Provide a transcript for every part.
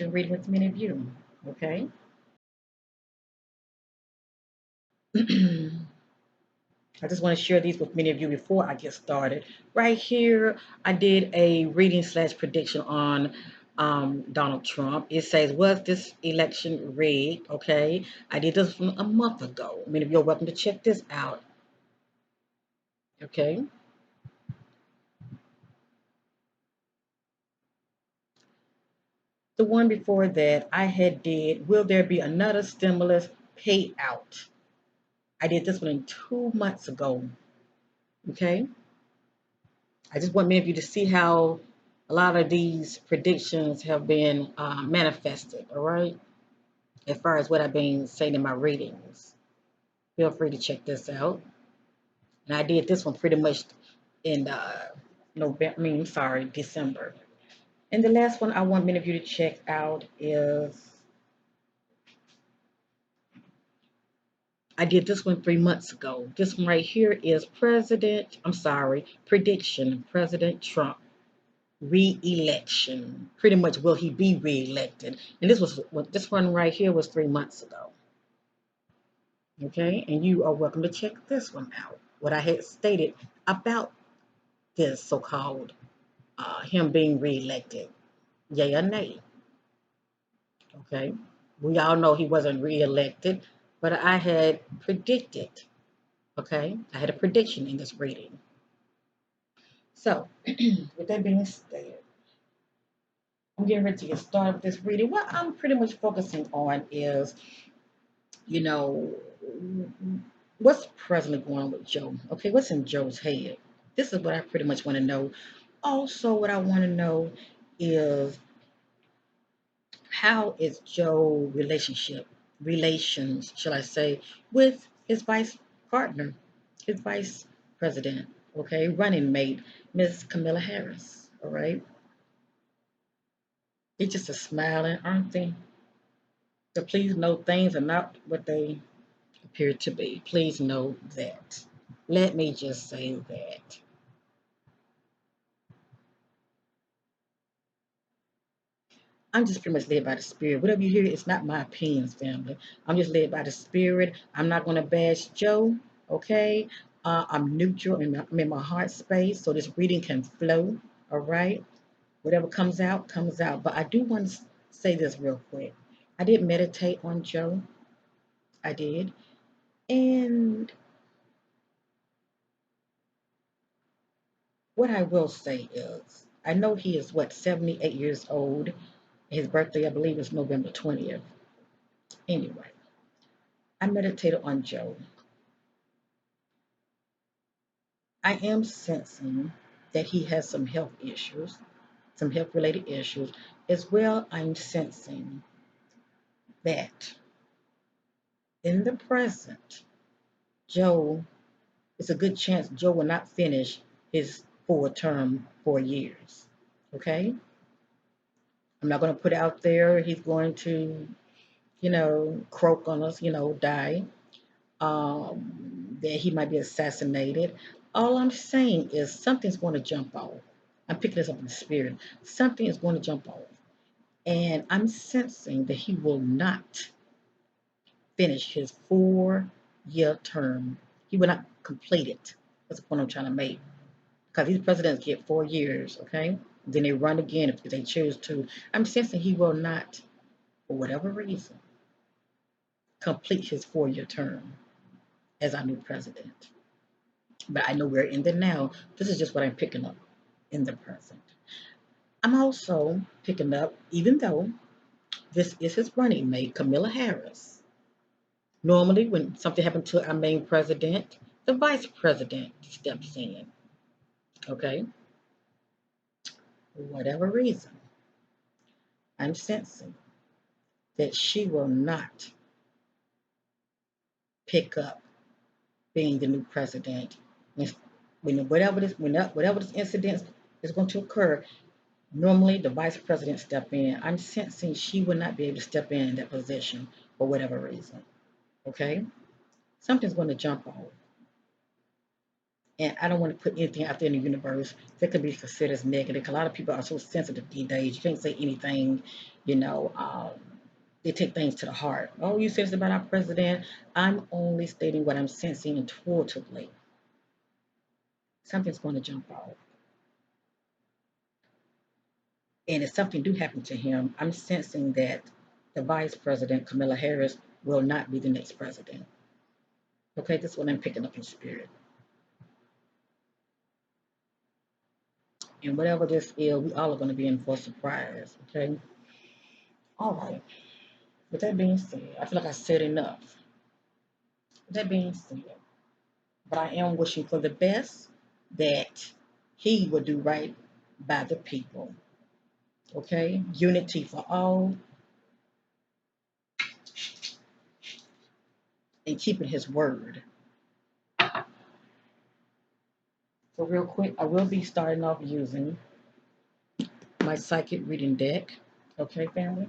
reading with many of you. Okay. I just want to share these with many of you before I get started. Right here, I did a reading slash prediction on Donald Trump. It says, was this election rigged? Okay. I did this from a month ago. Many of you are welcome to check this out. Okay. The one before that, I had did, will there be another stimulus payout? I did this one 2 months ago. Okay. I just want many of you to see how a lot of these predictions have been manifested, all right, as far as what I've been saying in my readings. Feel free to check this out. And I did this one pretty much in November, December. And the last one I want many of you to check out is I did this one 3 months ago. This one right here is prediction, President Trump re-election. Pretty much, will he be re-elected? And this one right here was 3 months ago. Okay, and you are welcome to check this one out. What I had stated about this so-called him being re-elected, yay or nay. Okay, we all know he wasn't re-elected, but I had predicted. Okay, I had a prediction in this reading. So, with that being stated, I'm getting ready to get started with this reading. What I'm pretty much focusing on is, you know, what's presently going on with Joe? Okay, what's in Joe's head? This is what I pretty much want to know. Also, what I want to know is how is Joe relations, shall I say, with his vice partner, his vice president, okay, running mate, Miss Camilla Harris. All right, they just a smiling, aren't they? So please know things are not what they appear to be. Please know that. Let me just say that. I'm just pretty much led by the spirit. Whatever you hear, it's not my opinions, family. I'm just led by the spirit. I'm not going to bash Joe, okay? I'm neutral and I'm in my heart space, so this reading can flow, all right? Whatever comes out, comes out. But I do want to say this real quick. I did meditate on Joe. I did. And what I will say is, I know he is, 78 years old. His birthday, I believe, is November 20th. Anyway, I meditated on Joe. I am sensing that he has some health issues, some health related issues. As well, I'm sensing that in the present, Joe, it's a good chance Joe will not finish his full term 4 years. Okay? I'm not going to put out there he's going to, croak on us, die, that he might be assassinated. All I'm saying is something's going to jump off. I'm picking this up in the spirit. Something is going to jump off. And I'm sensing that he will not finish his 4 year term. He will not complete it. That's the point I'm trying to make. Because these presidents get 4 years, okay? Then they run again if they choose to. I'm sensing he will not, for whatever reason, complete his 4 year term as our new president. But I know we're in the now. This is just what I'm picking up in the present. I'm also picking up, even though this is his running mate, Camilla Harris. Normally, when something happened to our main president, the vice president steps in. Okay? For whatever reason, I'm sensing that she will not pick up being the new president. Whatever this incident is going to occur, normally the vice president step in. I'm sensing she will not be able to step in that position for whatever reason. Okay? Something's going to jump off. And I don't want to put anything out there in the universe that could be considered as negative. 'Cause a lot of people are so sensitive these days. You can't say anything, you know. They take things to the heart. Oh, you said this about our president. I'm only stating what I'm sensing intuitively. Something's going to jump out. And if something do happen to him, I'm sensing that the vice president, Kamala Harris, will not be the next president. Okay, this is what I'm picking up in spirit. And whatever this is, we all are going to be in for a surprise. Okay. All right. With that being said, I feel like I said enough. With that being said, but I am wishing for the best that he will do right by the people. Okay? Unity for all and keeping his word. So, real quick, I will be starting off using my psychic reading deck. Okay, family?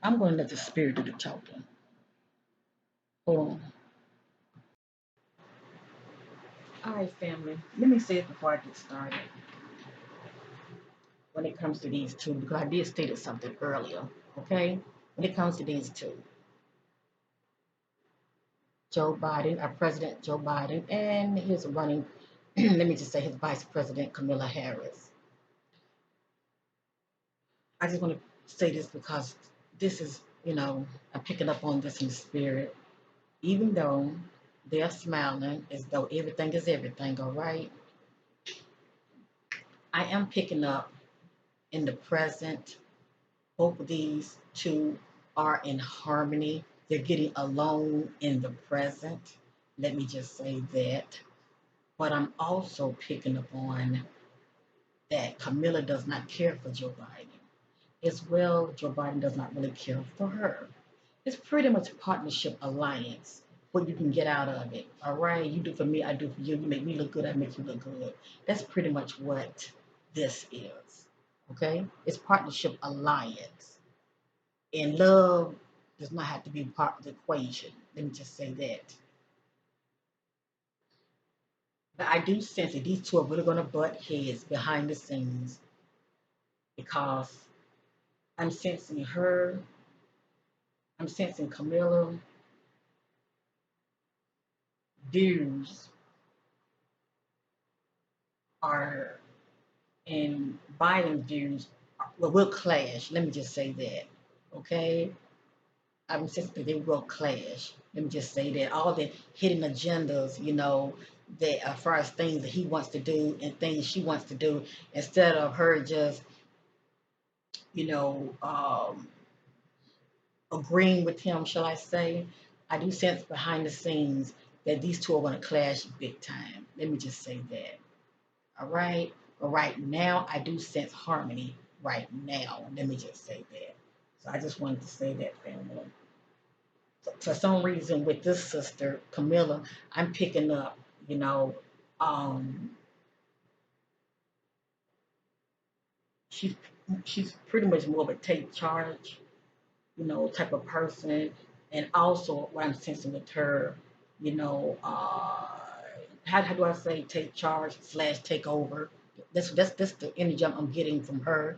I'm going to let the spirit do the talking. Hold on. All right, family. Let me say it before I get started. When it comes to these two, because I did state something earlier. Okay? When it comes to these two, Joe Biden, our President Joe Biden, and his running, let me just say his Vice President Kamala Harris. I just want to say this because this is, I'm picking up on this in the spirit. Even though they're smiling as though everything is everything, all right, I am picking up in the present. Both of these two are in harmony. They're getting along in the present. Let me just say that. But I'm also picking up on that Camilla does not care for Joe Biden. As well, Joe Biden does not really care for her. It's pretty much a partnership alliance. What you can get out of it. All right, you do for me, I do for you. You make me look good, I make you look good. That's pretty much what this is. Okay, it's partnership alliance, and love does not have to be part of the equation. Let me just say that. But I do sense that these two are really going to butt heads behind the scenes because I'm sensing her, I'm sensing Camilla views are and Biden views will clash. Let me just say that. Okay? I'm sensing that they will clash. Let me just say that. All the hidden agendas, that as far as things that he wants to do and things she wants to do, instead of her just, you know, um, agreeing with him, shall I say, I do sense behind the scenes that these two are going to clash big time. Let me just say that. All right. But right now, I do sense harmony right now. Let me just say that. So I just wanted to say that, family. So for some reason, with this sister, Camilla, I'm picking up, you know, um, she's she's pretty much more of a take charge, type of person. And also, what I'm sensing with her, you know, uh, how do I say take charge slash take over? That's the energy I'm getting from her.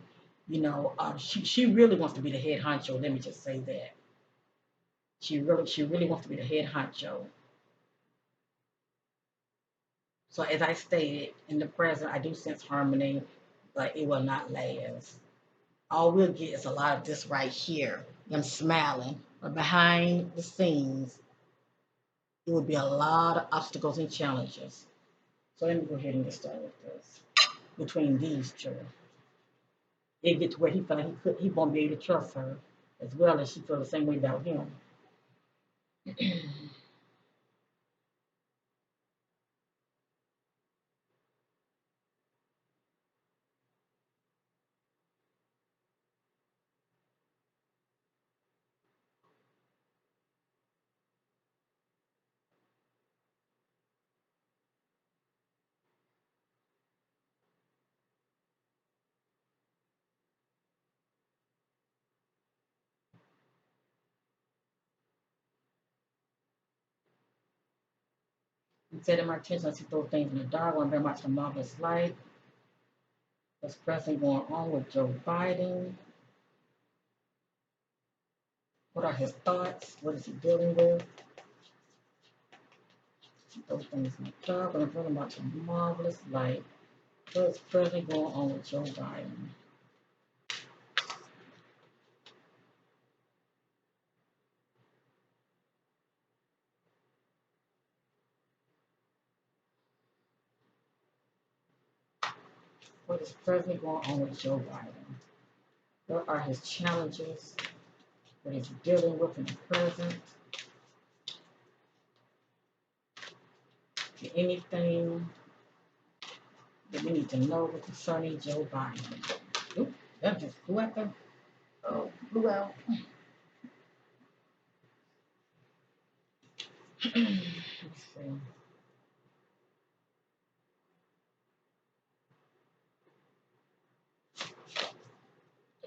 She really wants to be the head honcho. Let me just say that she really wants to be the head honcho. So as I stated in the present, I do sense harmony, but it will not last. All we'll get is a lot of this right here. Them smiling, but behind the scenes, it will be a lot of obstacles and challenges. So let me go ahead and get started with this. Between these two, it get to where he felt like he won't be able to trust her, as well as she feel the same way about him. I'm setting my attention. I see those things in the dark. I'm very much the marvelous light. What's presently going on with Joe Biden? What are his thoughts? What is he dealing with? Those things in the dark. I'm very much the marvelous light. What's presently going on with Joe Biden? What is presently going on with Joe Biden? What are his challenges? What is he dealing with in the present? Anything that we need to know concerning Joe Biden? Oop, that just flew out there. Oh, flew out. Let's see.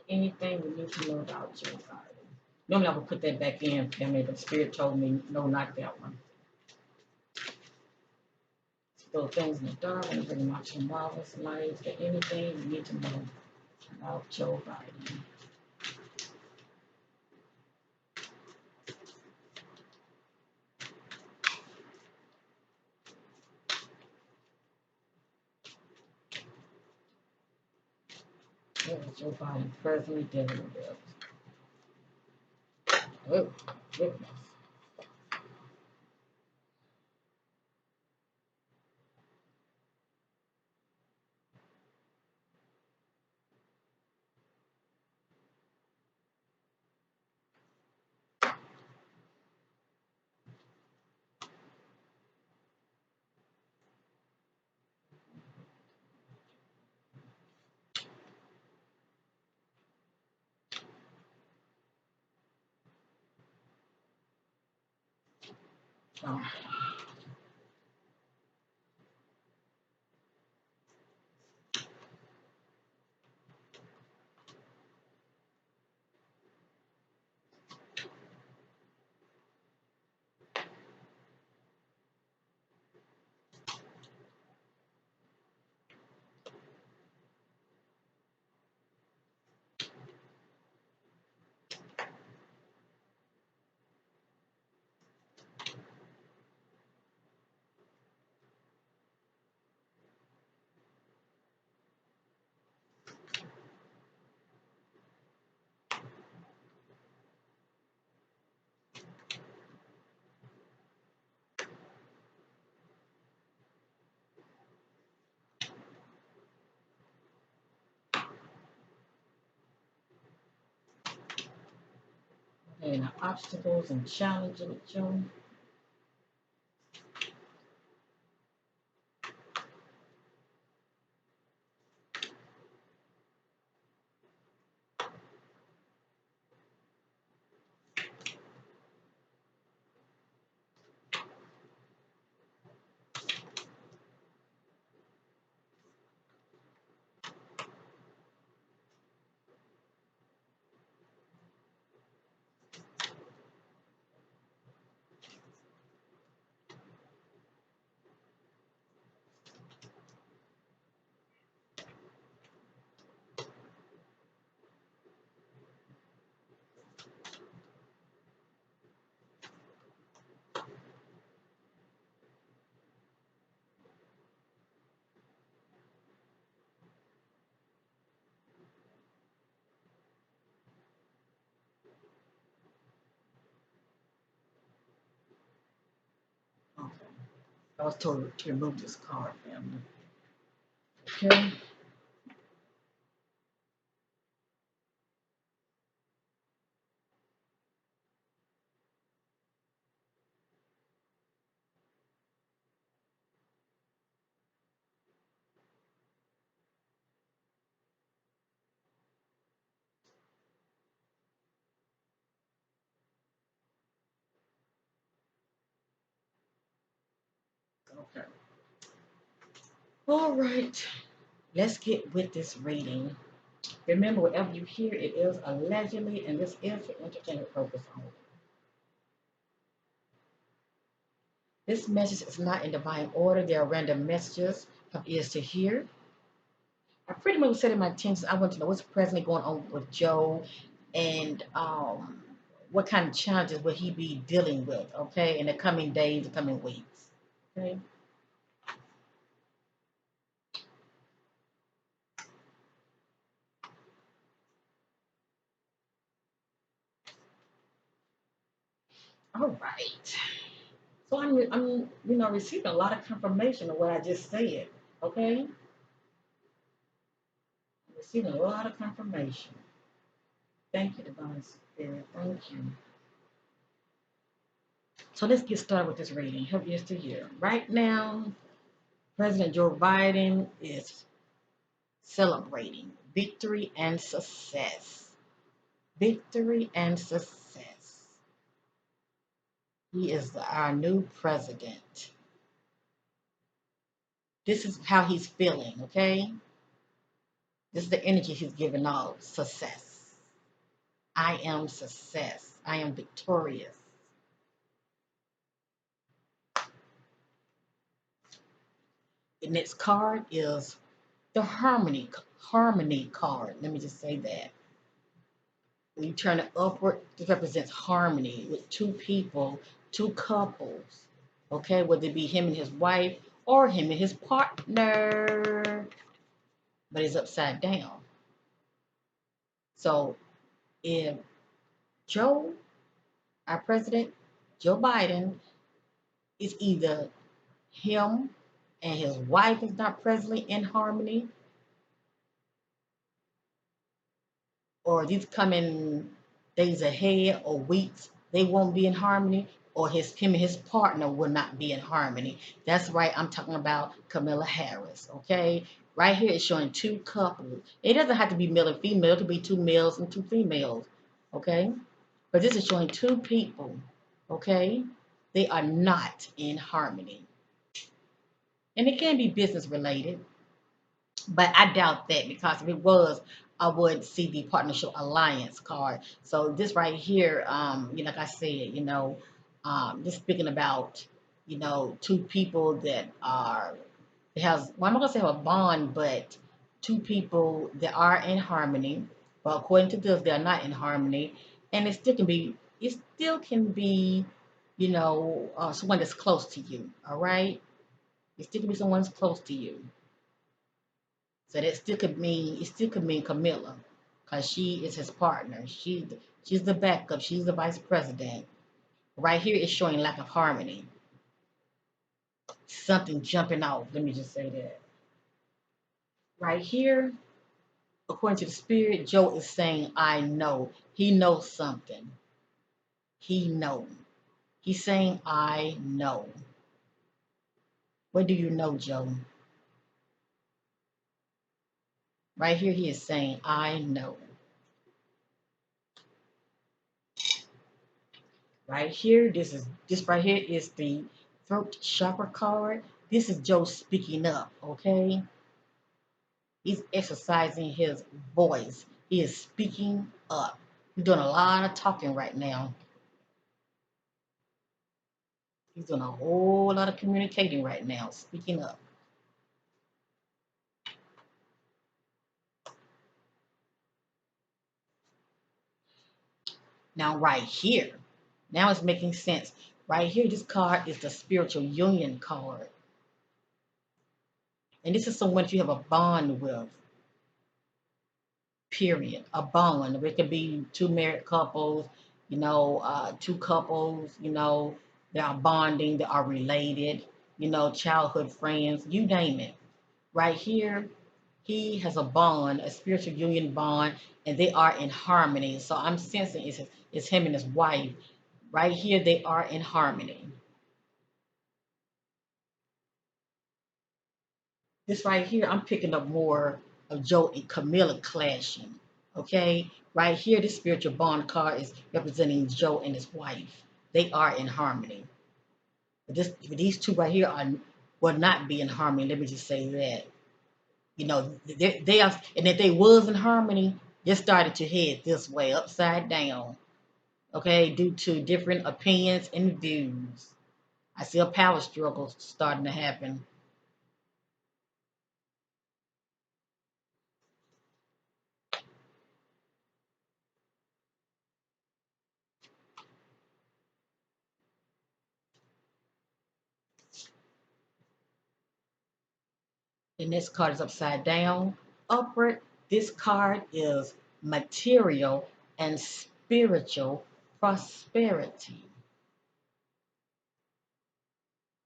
Anything we need to know about Joe Biden? Normally I would put that back in, family, but Spirit told me, no, not that one. Still things in the dark and pretty much in marvelous light. Is there anything we need to know about Joe Biden? What is Joe Biden presently dealing with? Oh, goodness. Oh, and obstacles and challenges with Joe. Okay. I was told to remove this card, family. Okay. Okay. All right. Let's get with this reading. Remember, whatever you hear, it is allegedly, and this is for entertainment purpose only. This message is not in divine order. There are random messages of ears to hear. I pretty much said in my intentions, I want to know what's presently going on with Joe and what kind of challenges will he be dealing with, okay, in the coming days, the coming weeks. Okay. All right. So I'm receiving a lot of confirmation of what I just said. Okay. I'm receiving a lot of confirmation. Thank you, Divine Spirit. Thank you. So let's get started with this reading. Help ears to hear. Right now, President Joe Biden is celebrating victory and success. Victory and success. He is our new president. This is how he's feeling, okay? This is the energy he's giving out. Success. I am success. I am victorious. The next card is the harmony card. Let me just say that. When you turn it upward, this represents harmony with two people, two couples. Okay, whether it be him and his wife or him and his partner, but it's upside down. So if Joe, our president, Joe Biden, is either him and his wife is not presently in harmony, or these coming days ahead or weeks, they won't be in harmony, or him and his partner will not be in harmony. That's right, I'm talking about Kamala Harris, okay? Right here it's showing two couples. It doesn't have to be male and female, it could be two males and two females, okay? But this is showing two people, okay? They are not in harmony. And it can be business related, but I doubt that because if it was, I would see the partnership alliance card. So this right here, like I said, just speaking about, two people that are well, I'm not gonna say have a bond, but two people that are in harmony. Well, according to this, they're not in harmony, and it still can be, someone that's close to you. All right, it still can be someone's close to you. So it still could mean Camilla, because she is his partner. She's the backup. She's the vice president. Right here is showing lack of harmony. Something jumping off. Let me just say that. Right here, according to the spirit, Joe is saying, I know. He knows something. He knows. He's saying, I know. What do you know, Joe? Right here, he is saying, I know. Right here, this right here is the throat chakra card. This is Joe speaking up, okay? He's exercising his voice. He is speaking up. He's doing a lot of talking right now. He's doing a whole lot of communicating right now, speaking up. Now, right here, now it's making sense. Right here, this card is the spiritual union card. And this is someone that you have a bond with, period. A bond. It could be two married couples, two couples, that are bonding, that are related, childhood friends, you name it. Right here, he has a bond, a spiritual union bond, and they are in harmony. So I'm sensing it's him and his wife. Right here, they are in harmony. This right here, I'm picking up more of Joe and Camilla clashing. Okay, right here, this spiritual bond card is representing Joe and his wife. They are in harmony. But these two right here will not be in harmony. Let me just say that. They are, and if they was in harmony, they started to head this way, upside down. Okay, due to different opinions and views. I see a power struggle starting to happen. The next card is upside down. Upward, this card is material and spiritual prosperity.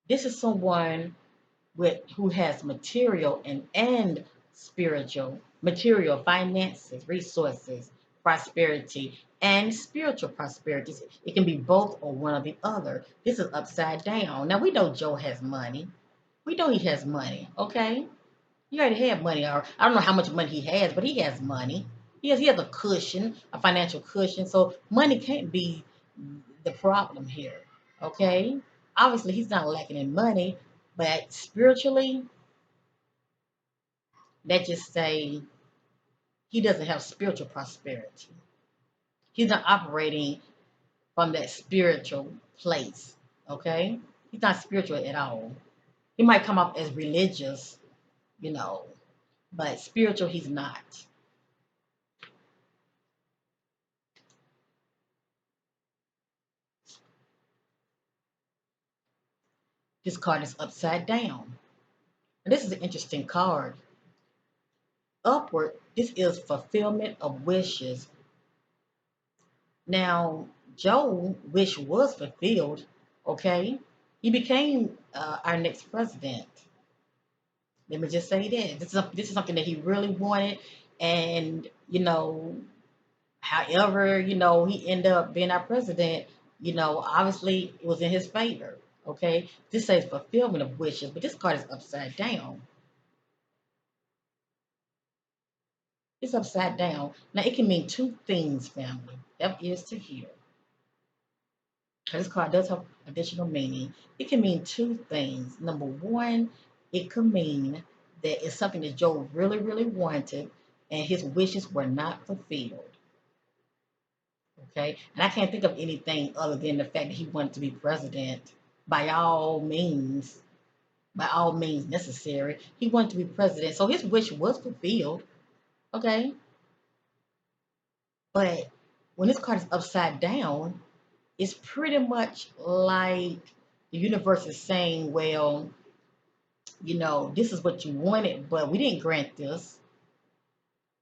This is someone with who has material and spiritual material finances, resources, prosperity, and spiritual prosperity. It can be both or one or the other. This is upside down. Now we know Joe has money. We know he has money, okay? He already had money, or I don't know how much money he has, but he has money. He has a cushion, a financial cushion. So money can't be the problem here. Okay? Obviously he's not lacking in money, but spiritually, let's just say he doesn't have spiritual prosperity. He's not operating from that spiritual place. Okay? He's not spiritual at all. He might come up as religious, you know, but spiritual he's not. This card is upside down. And this is an interesting card. Upward, this is fulfillment of wishes. Now, Joe's wish was fulfilled, okay? He became our next president. Let me just say that. This is something that he really wanted. And, however, he ended up being our president, obviously it was in his favor, okay? This says fulfillment of wishes, but this card is upside down. It's upside down. Now it can mean two things, family. That is to hear. This card does have additional meaning. It can mean two things. Number one, it could mean that it's something that Joe really, really wanted, and his wishes were not fulfilled. Okay, and I can't think of anything other than the fact that he wanted to be president. By all means, by all means necessary, he wanted to be president. So his wish was fulfilled. Okay, but when this card is upside down, it's pretty much like the universe is saying, well, this is what you wanted, but we didn't grant this.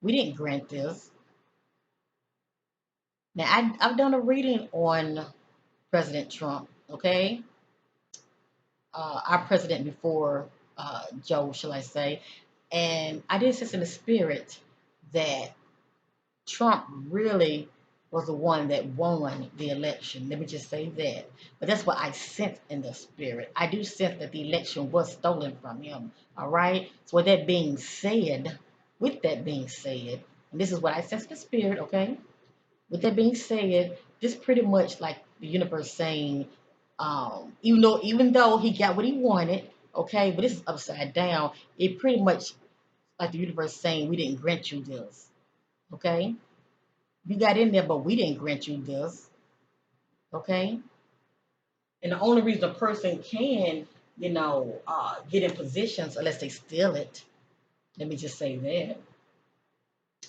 We didn't grant this. Now, I've done a reading on President Trump, okay? Our president before Joe, shall I say. And I did sense in the spirit that Trump really was the one that won the election. Let me just say that. But that's what I sense in the spirit. I do sense that the election was stolen from him. All right. So with that being said, and this is what I sense in the spirit, okay? With that being said, this pretty much like the universe saying, even though he got what he wanted, okay, but this is upside down, it pretty much like the universe saying we didn't grant you this. Okay? You got in there, but we didn't grant you this. Okay. And the only reason a person can, get in positions unless they steal it. Let me just say that.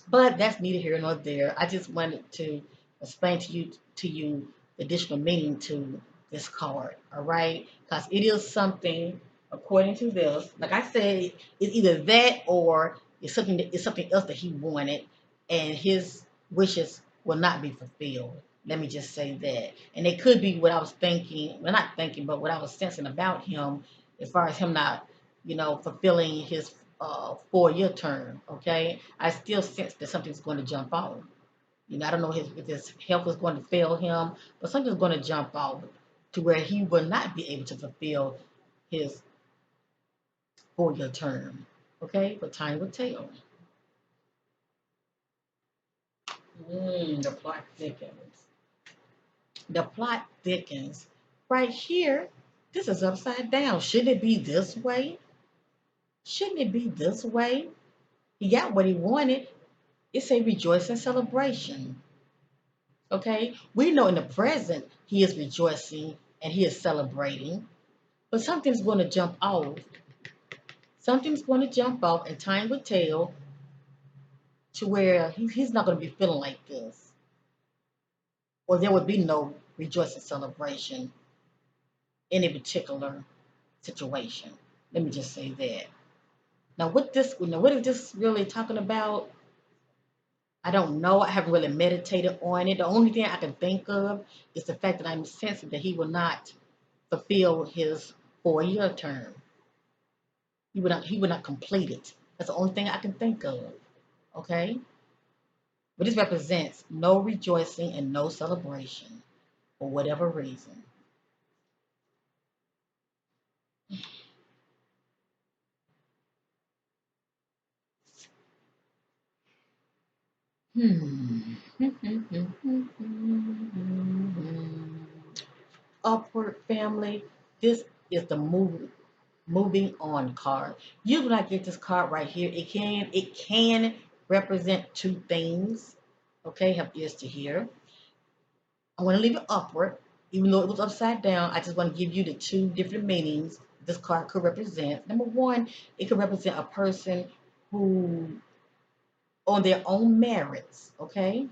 But that's neither here nor there. I just wanted to explain to you the additional meaning to this card. All right, because it is something according to this. Like I said, it's either that or it's something else that he wanted, and his wishes will not be fulfilled. Let me just say that. And it could be what I was thinking, well, not thinking, but what I was sensing about him as far as him not, fulfilling his 4-year term. Okay, I still sense that something's going to jump off. I don't know if his health is going to fail him, but something's going to jump off to where he will not be able to fulfill his 4-year term. Okay, but time will tell. The plot thickens. The plot thickens. Right here, this is upside down. Shouldn't it be this way? Shouldn't it be this way? He got what he wanted. It's a rejoice and celebration. Okay? We know in the present he is rejoicing and he is celebrating. But something's going to jump off. Something's going to jump off, and time will tell to where he's not going to be feeling like this, or there would be no rejoicing celebration in a particular situation. Let me just say that. Now, what is this really talking about? I don't know. I haven't really meditated on it. The only thing I can think of is the fact that I'm sensing that he will not fulfill his 4 year term. He would not complete it. That's the only thing I can think of. Okay? But this represents no rejoicing and no celebration for whatever reason. Hmm. Upward family. This is the moving on card. Usually when I get this card right here, it can represent two things. Okay, have ears to hear. I want to leave it upward, even though it was upside down. I just want to give you the two different meanings this card could represent. Number one, it could represent a person who, on their own merits, okay,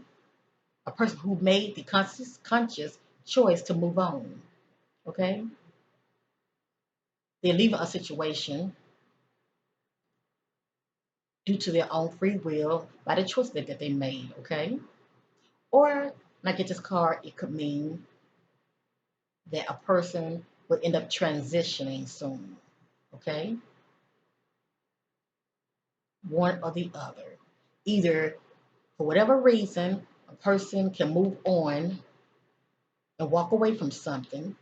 a person who made the conscious choice to move on. Okay, they're leaving a situation due to their own free will by the choice that they made. Okay, or when I get this card, it could mean that a person will end up transitioning soon. Okay, one or the other. Either for whatever reason, a person can move on and walk away from something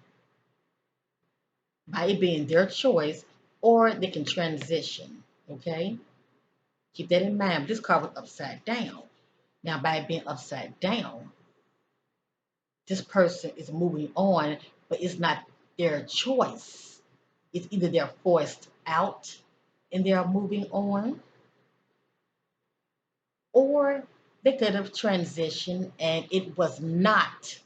by it being their choice, or they can transition. Okay, keep that in mind. This card was upside down. Now, by it being upside down, this person is moving on, but it's not their choice. It's either they're forced out and they're moving on, or they could have transitioned and it was not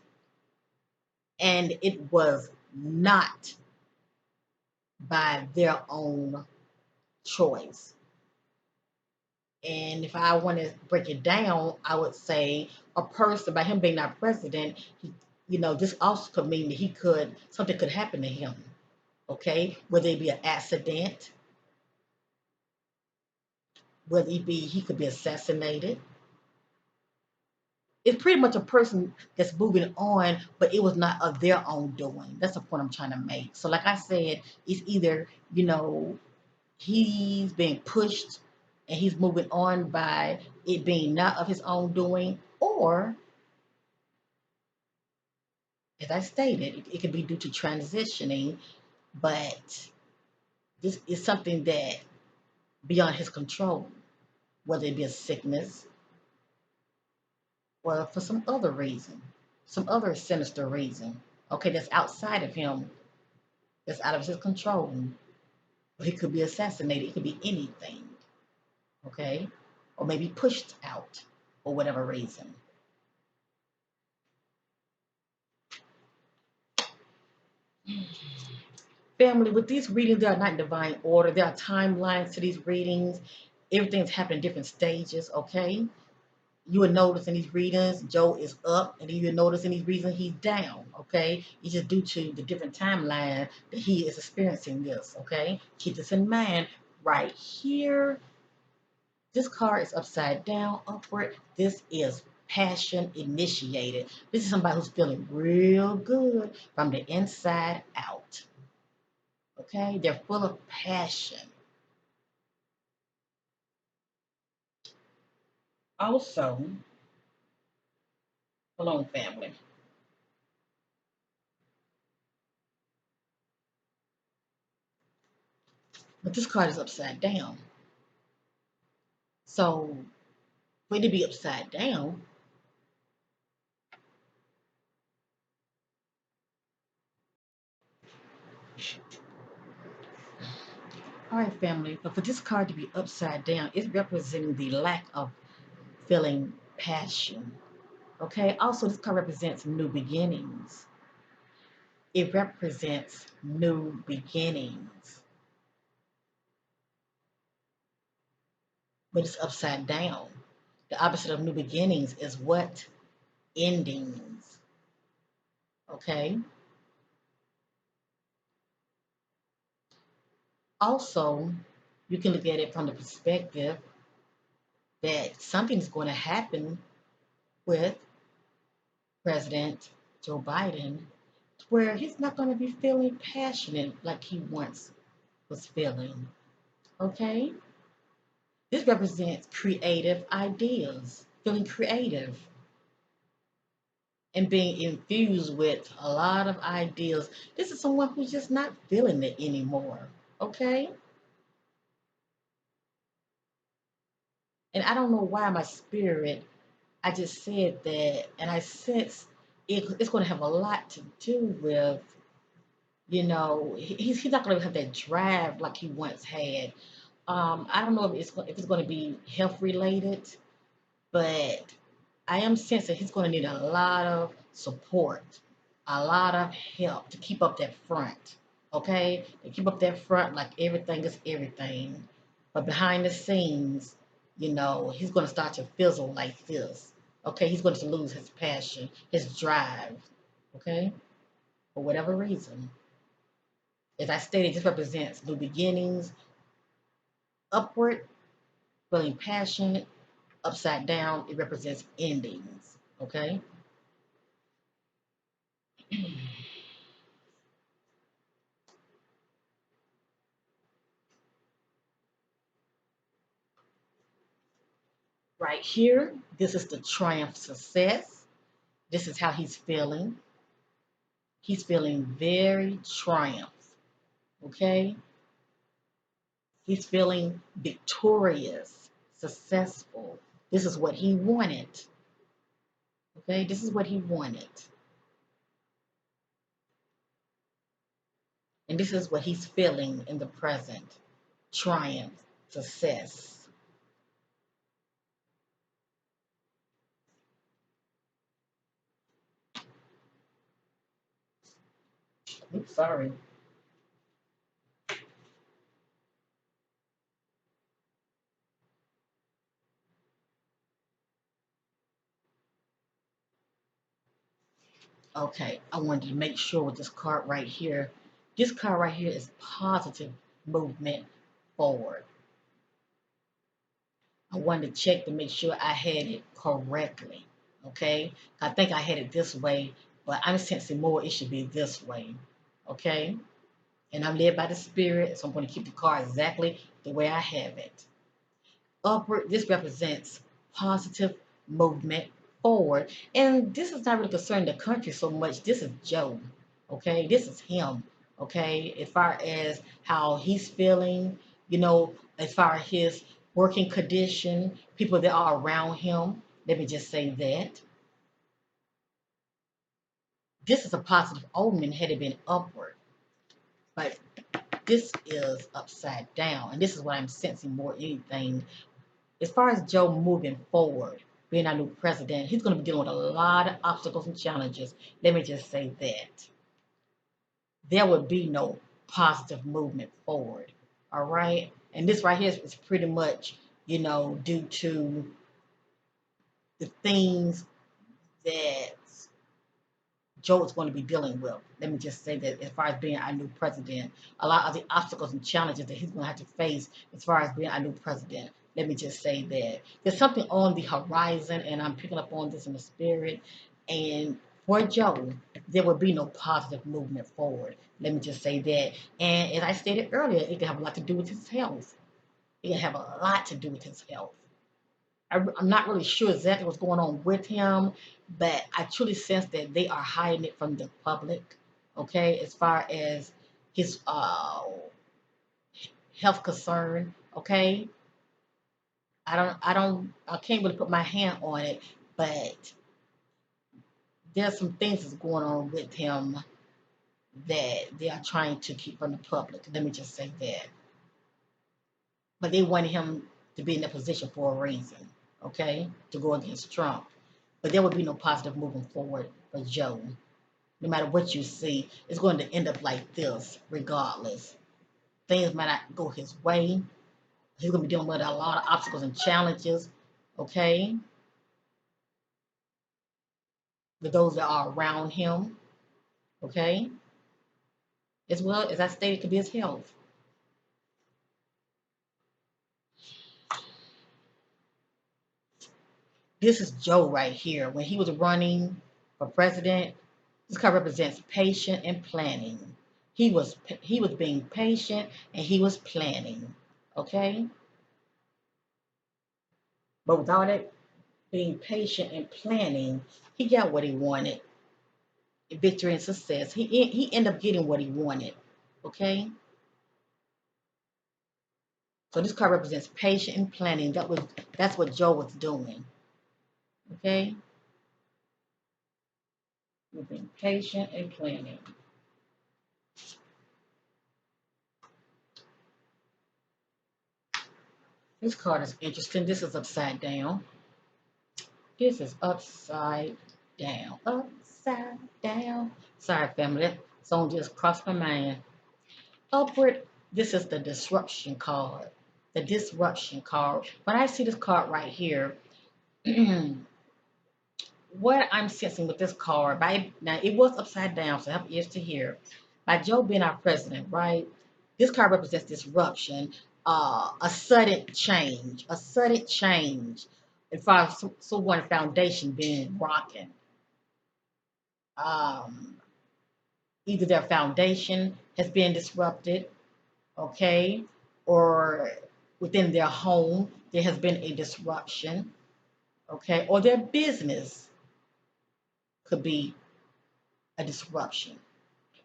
by their own choice. And if I want to break it down, I would say a person, by him being our president, this also could mean that something could happen to him. Okay, whether it be an accident, whether he could be assassinated. It's pretty much a person that's moving on, but it was not of their own doing. That's the point I'm trying to make. So, like I said, it's either he's being pushed and he's moving on by it being not of his own doing, or as I stated, it could be due to transitioning, but this is something that beyond his control, whether it be a sickness or for some other reason, some other sinister reason. Okay, that's outside of him, that's out of his control. Or he could be assassinated, it could be anything, okay? Or maybe pushed out for whatever reason. Family, with these readings, they are not in divine order. There are timelines to these readings. Everything's happening in different stages, okay? You will notice in these readings, Joe is up, and then you will notice in these readings, he's down, okay? It's just due to the different timeline that he is experiencing this, okay? Keep this in mind. Right here, this card is upside down, upward. This is passion initiated. This is somebody who's feeling real good from the inside out, okay? They're full of passion. Also, hold on, family. But this card is upside down. So, for it to be upside down, all right, family, but for this card to be upside down, it's representing the lack of feeling passion. Okay, also, this card represents new beginnings. It represents new beginnings, but it's upside down. The opposite of new beginnings is what? Endings. Okay. Also, you can look at it from the perspective that something's going to happen with President Joe Biden where he's not going to be feeling passionate like he once was feeling. Okay? This represents creative ideas, feeling creative and being infused with a lot of ideas. This is someone who's just not feeling it anymore. Okay? And I don't know why my spirit, I just said that, and I sense it's going to have a lot to do with, he's not going to have that drive like he once had. I don't know if it's going to be health related, but I am sensing he's going to need a lot of support, a lot of help to keep up that front. Okay, to keep up that front like everything is everything, but behind the scenes, he's going to start to fizzle like this. Okay, he's going to lose his passion, his drive. Okay, for whatever reason. As I stated, this represents new beginnings, upward, feeling passionate, upside down, it represents endings. Okay? Right here, this is the triumph success. This is how he's feeling. He's feeling very triumph. Okay? He's feeling victorious, successful. This is what he wanted. Okay? This is what he wanted. And this is what he's feeling in the present triumph, success. Oops, sorry. Okay, I wanted to make sure with this card right here. This card right here is positive movement forward. I wanted to check to make sure I had it correctly. Okay, I think I had it this way, but I'm sensing more it should be this way. Okay, and I'm led by the spirit, so I'm going to keep the card exactly the way I have it. Upward, this represents positive movement forward. And this is not really concerning the country so much. This is Joe. Okay. This is him. Okay. As far as how he's feeling, as far as his working condition, people that are around him. Let me just say that. This is a positive omen had it been upward. But this is upside down. And this is what I'm sensing more anything as far as Joe moving forward, being our new president, he's going to be dealing with a lot of obstacles and challenges. Let me just say that there would be no positive movement forward. All right. And this right here is pretty much, due to the things that Joe is going to be dealing with. Let me just say that as far as being our new president, a lot of the obstacles and challenges that he's going to have to face as far as being our new president. Let me just say that there's something on the horizon, and I'm picking up on this in the spirit. And for Joe, there will be no positive movement forward. Let me just say that. And as I stated earlier, it can have a lot to do with his health. It can have a lot to do with his health. I'm not really sure exactly what's going on with him, but I truly sense that they are hiding it from the public. Okay, as far as his health concern. Okay, I can't really put my hand on it, but there's some things that's going on with him that they are trying to keep from the public. Let me just say that. But they wanted him to be in that position for a reason. Okay, to go against Trump. But there would be no positive moving forward for Joe. No matter what you see, it's going to end up like this, regardless. Things might not go his way. He's going to be dealing with a lot of obstacles and challenges, okay, with those that are around him, okay, as well as I stated, could be his health. This is Joe right here. When he was running for president, this card represents patience and planning. He was being patient and he was planning, okay. But without it being patient and planning, he got what he wanted, victory and success. He ended up getting what he wanted, okay. So this card represents patience and planning. That's what Joe was doing, okay. We're being patient and planning. This card is interesting. This is upside down. This is upside down. Upside down. Sorry, family. That song just crossed my mind. Upward. This is the disruption card. The disruption card. When I see this card right here, what I'm sensing with this card, by now it was upside down, so help ears to hear. By Joe being our president, right? This card represents disruption, a sudden change, a sudden change. As far as someone's foundation being rocking, um, either their foundation has been disrupted, okay, or within their home there has been a disruption, okay, or their business could be a disruption.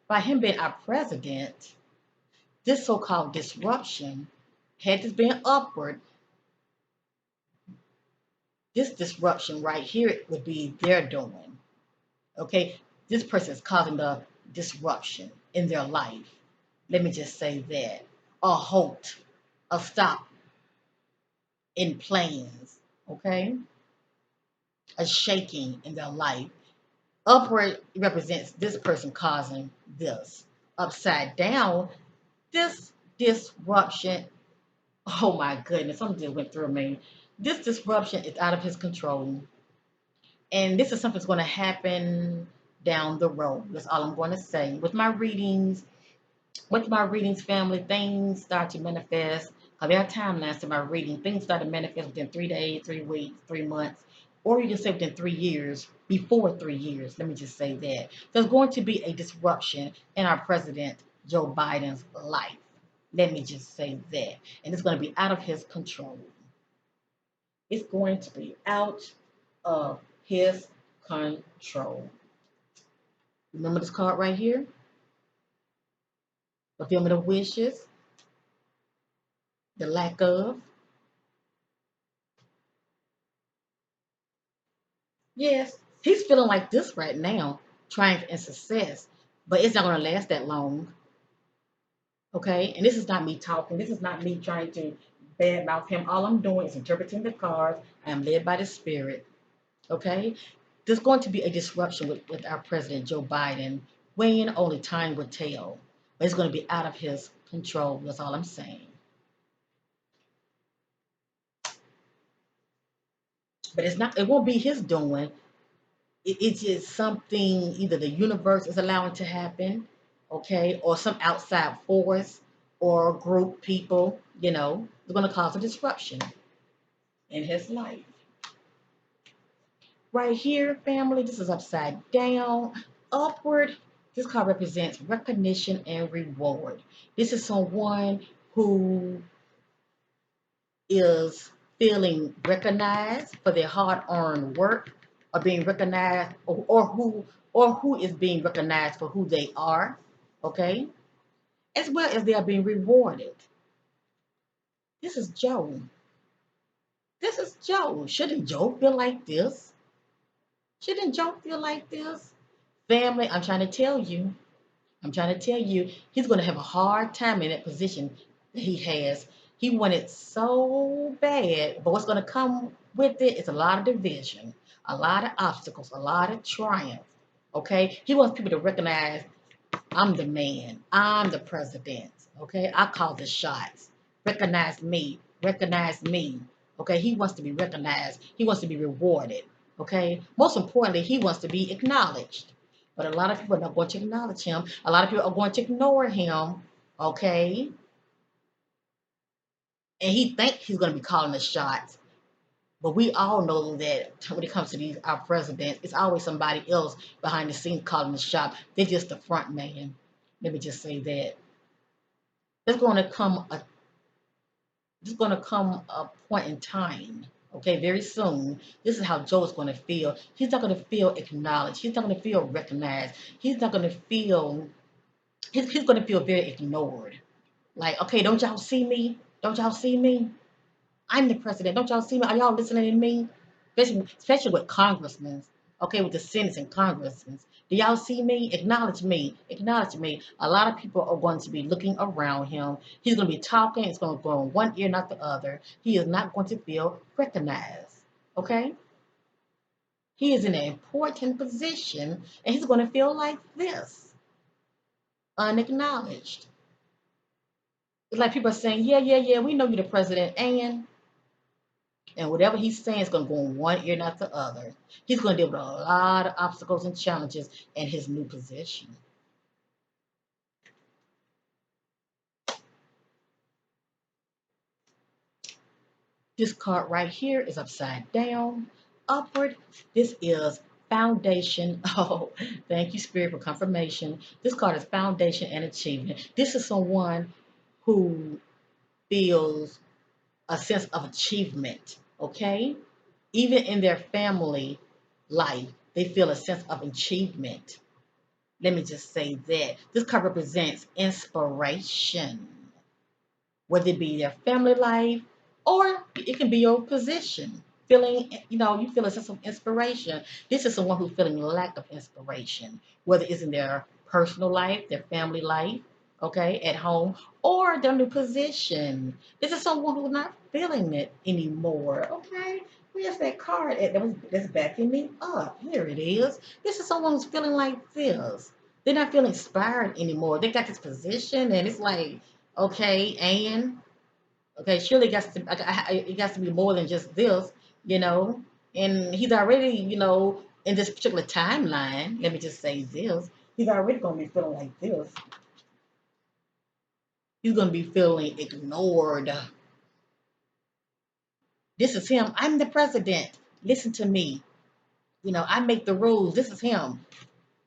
By him being our president, this so called disruption, had this been upward, this disruption right here would be their doing. Okay, this person is causing the disruption in their life. Let me just say that. A halt, a stop in plans, okay? A shaking in their life. Upward represents this person causing this. Upside down, this disruption, oh my goodness, something just went through me. This disruption is out of his control. And this is something that's going to happen down the road. That's all I'm going to say. With my readings, family, things start to manifest. There are timelines to my reading. Things start to manifest within 3 days, 3 weeks, 3 months, or you can say within 3 years, before 3 years. Let me just say that. There's going to be a disruption in our president, Joe Biden's life. Let me just say that. And it's going to be out of his control. It's going to be out of his control. Remember this card right here? Fulfillment of wishes, the lack of. Yes, he's feeling like this right now, triumph and success, but it's not going to last that long. Okay, and this is not me talking. This is not me trying to badmouth him. All I'm doing is interpreting the cards. I am led by the spirit. Okay, there's going to be a disruption with our president Joe Biden. When only time will tell, but it's going to be out of his control. That's all I'm saying. But it's not. It won't be his doing. It's just something either the universe is allowing to happen, okay, or some outside force or group people, they're going to cause a disruption in his life. Right here, family, this is upside down. Upward, this card represents recognition and reward. This is someone who is feeling recognized for their hard-earned work, or being recognized, or who is being recognized for who they are, okay, as well as they are being rewarded. This is Joe. This is Joe. Shouldn't Joe feel like this? Shouldn't Joe feel like this? Family, I'm trying to tell you, he's going to have a hard time in that position that he has. He wanted so bad, but what's going to come with it is a lot of division, a lot of obstacles, a lot of triumph. Okay, he wants people to recognize I'm the man, I'm the president. Okay, I call the shots. Recognize me, recognize me. Okay, he wants to be recognized. He wants to be rewarded. Okay, most importantly, he wants to be acknowledged. But a lot of people are not going to acknowledge him. A lot of people are going to ignore him. Okay, and he thinks he's going to be calling the shots. But we all know that when it comes to these our presidents, it's always somebody else behind the scenes calling the shot. They're just the front man. Let me just say that. There's going to come a there's going to come a point in time, okay, very soon. This is how Joe is going to feel. He's not going to feel acknowledged. He's not going to feel recognized. He's not going to feel. He's going to feel very ignored. Like, okay, don't y'all see me? Don't y'all see me? I'm the president. Don't y'all see me? Are y'all listening to me? Especially with congressmen, okay, with the senates and congressmen. Do y'all see me? Acknowledge me. Acknowledge me. A lot of people are going to be looking around him. He's going to be talking. It's going to go in one ear, not the other. He is not going to feel recognized. Okay? He is in an important position, and he's going to feel like this, unacknowledged. It's like people are saying, yeah, yeah, yeah, we know you're the president, and whatever he's saying is going to go in one ear, not the other. He's going to deal with a lot of obstacles and challenges in his new position. This card right here is upside down, upward. This is foundation. Oh, thank you, Spirit, for confirmation. This card is foundation and achievement. This is someone who feels a sense of achievement, okay? Even in their family life, they feel a sense of achievement. Let me just say that this card represents inspiration, whether it be their family life or it can be your position. Feeling, you feel a sense of inspiration. This is someone who's feeling lack of inspiration, whether it's in their personal life, their family life, okay, at home, or their new position. This is someone who's not feeling it anymore, okay? Where's that card at that's backing me up? Here it is. This is someone who's feeling like this. They're not feeling inspired anymore. They got this position, and it's like, okay, and okay, surely it got to be more than just this, you know. And he's already, in this particular timeline. Let me just say this: he's already gonna be feeling like this. He's gonna be feeling ignored. This is him. I'm the president. Listen to me. I make the rules. This is him.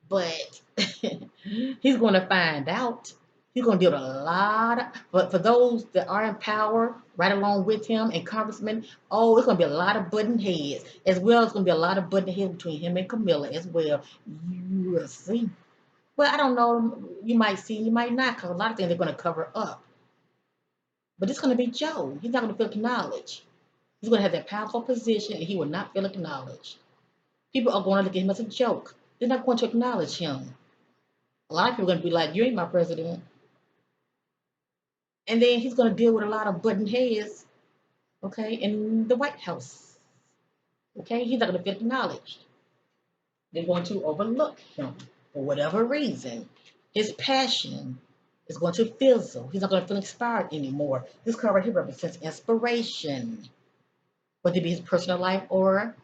But he's going to find out. He's going to deal with a lot of, but for those that are in power, right along with him and congressmen, oh, it's going to be a lot of button heads. As well, it's going to be a lot of button heads between him and Camilla as well. You will see. Well, I don't know. You might see, you might not, because a lot of things they're going to cover up. But it's going to be Joe. He's not going to feel acknowledged. He's going to have that powerful position, and he will not feel acknowledged. People are going to look at him as a joke. They're not going to acknowledge him. A lot of people are going to be like, you ain't my president. And then he's going to deal with a lot of button heads, okay, in the White House. Okay, he's not going to feel acknowledged. They're going to overlook him for whatever reason. His passion is going to fizzle. He's not going to feel inspired anymore. This card right here represents inspiration, whether it be his personal life or,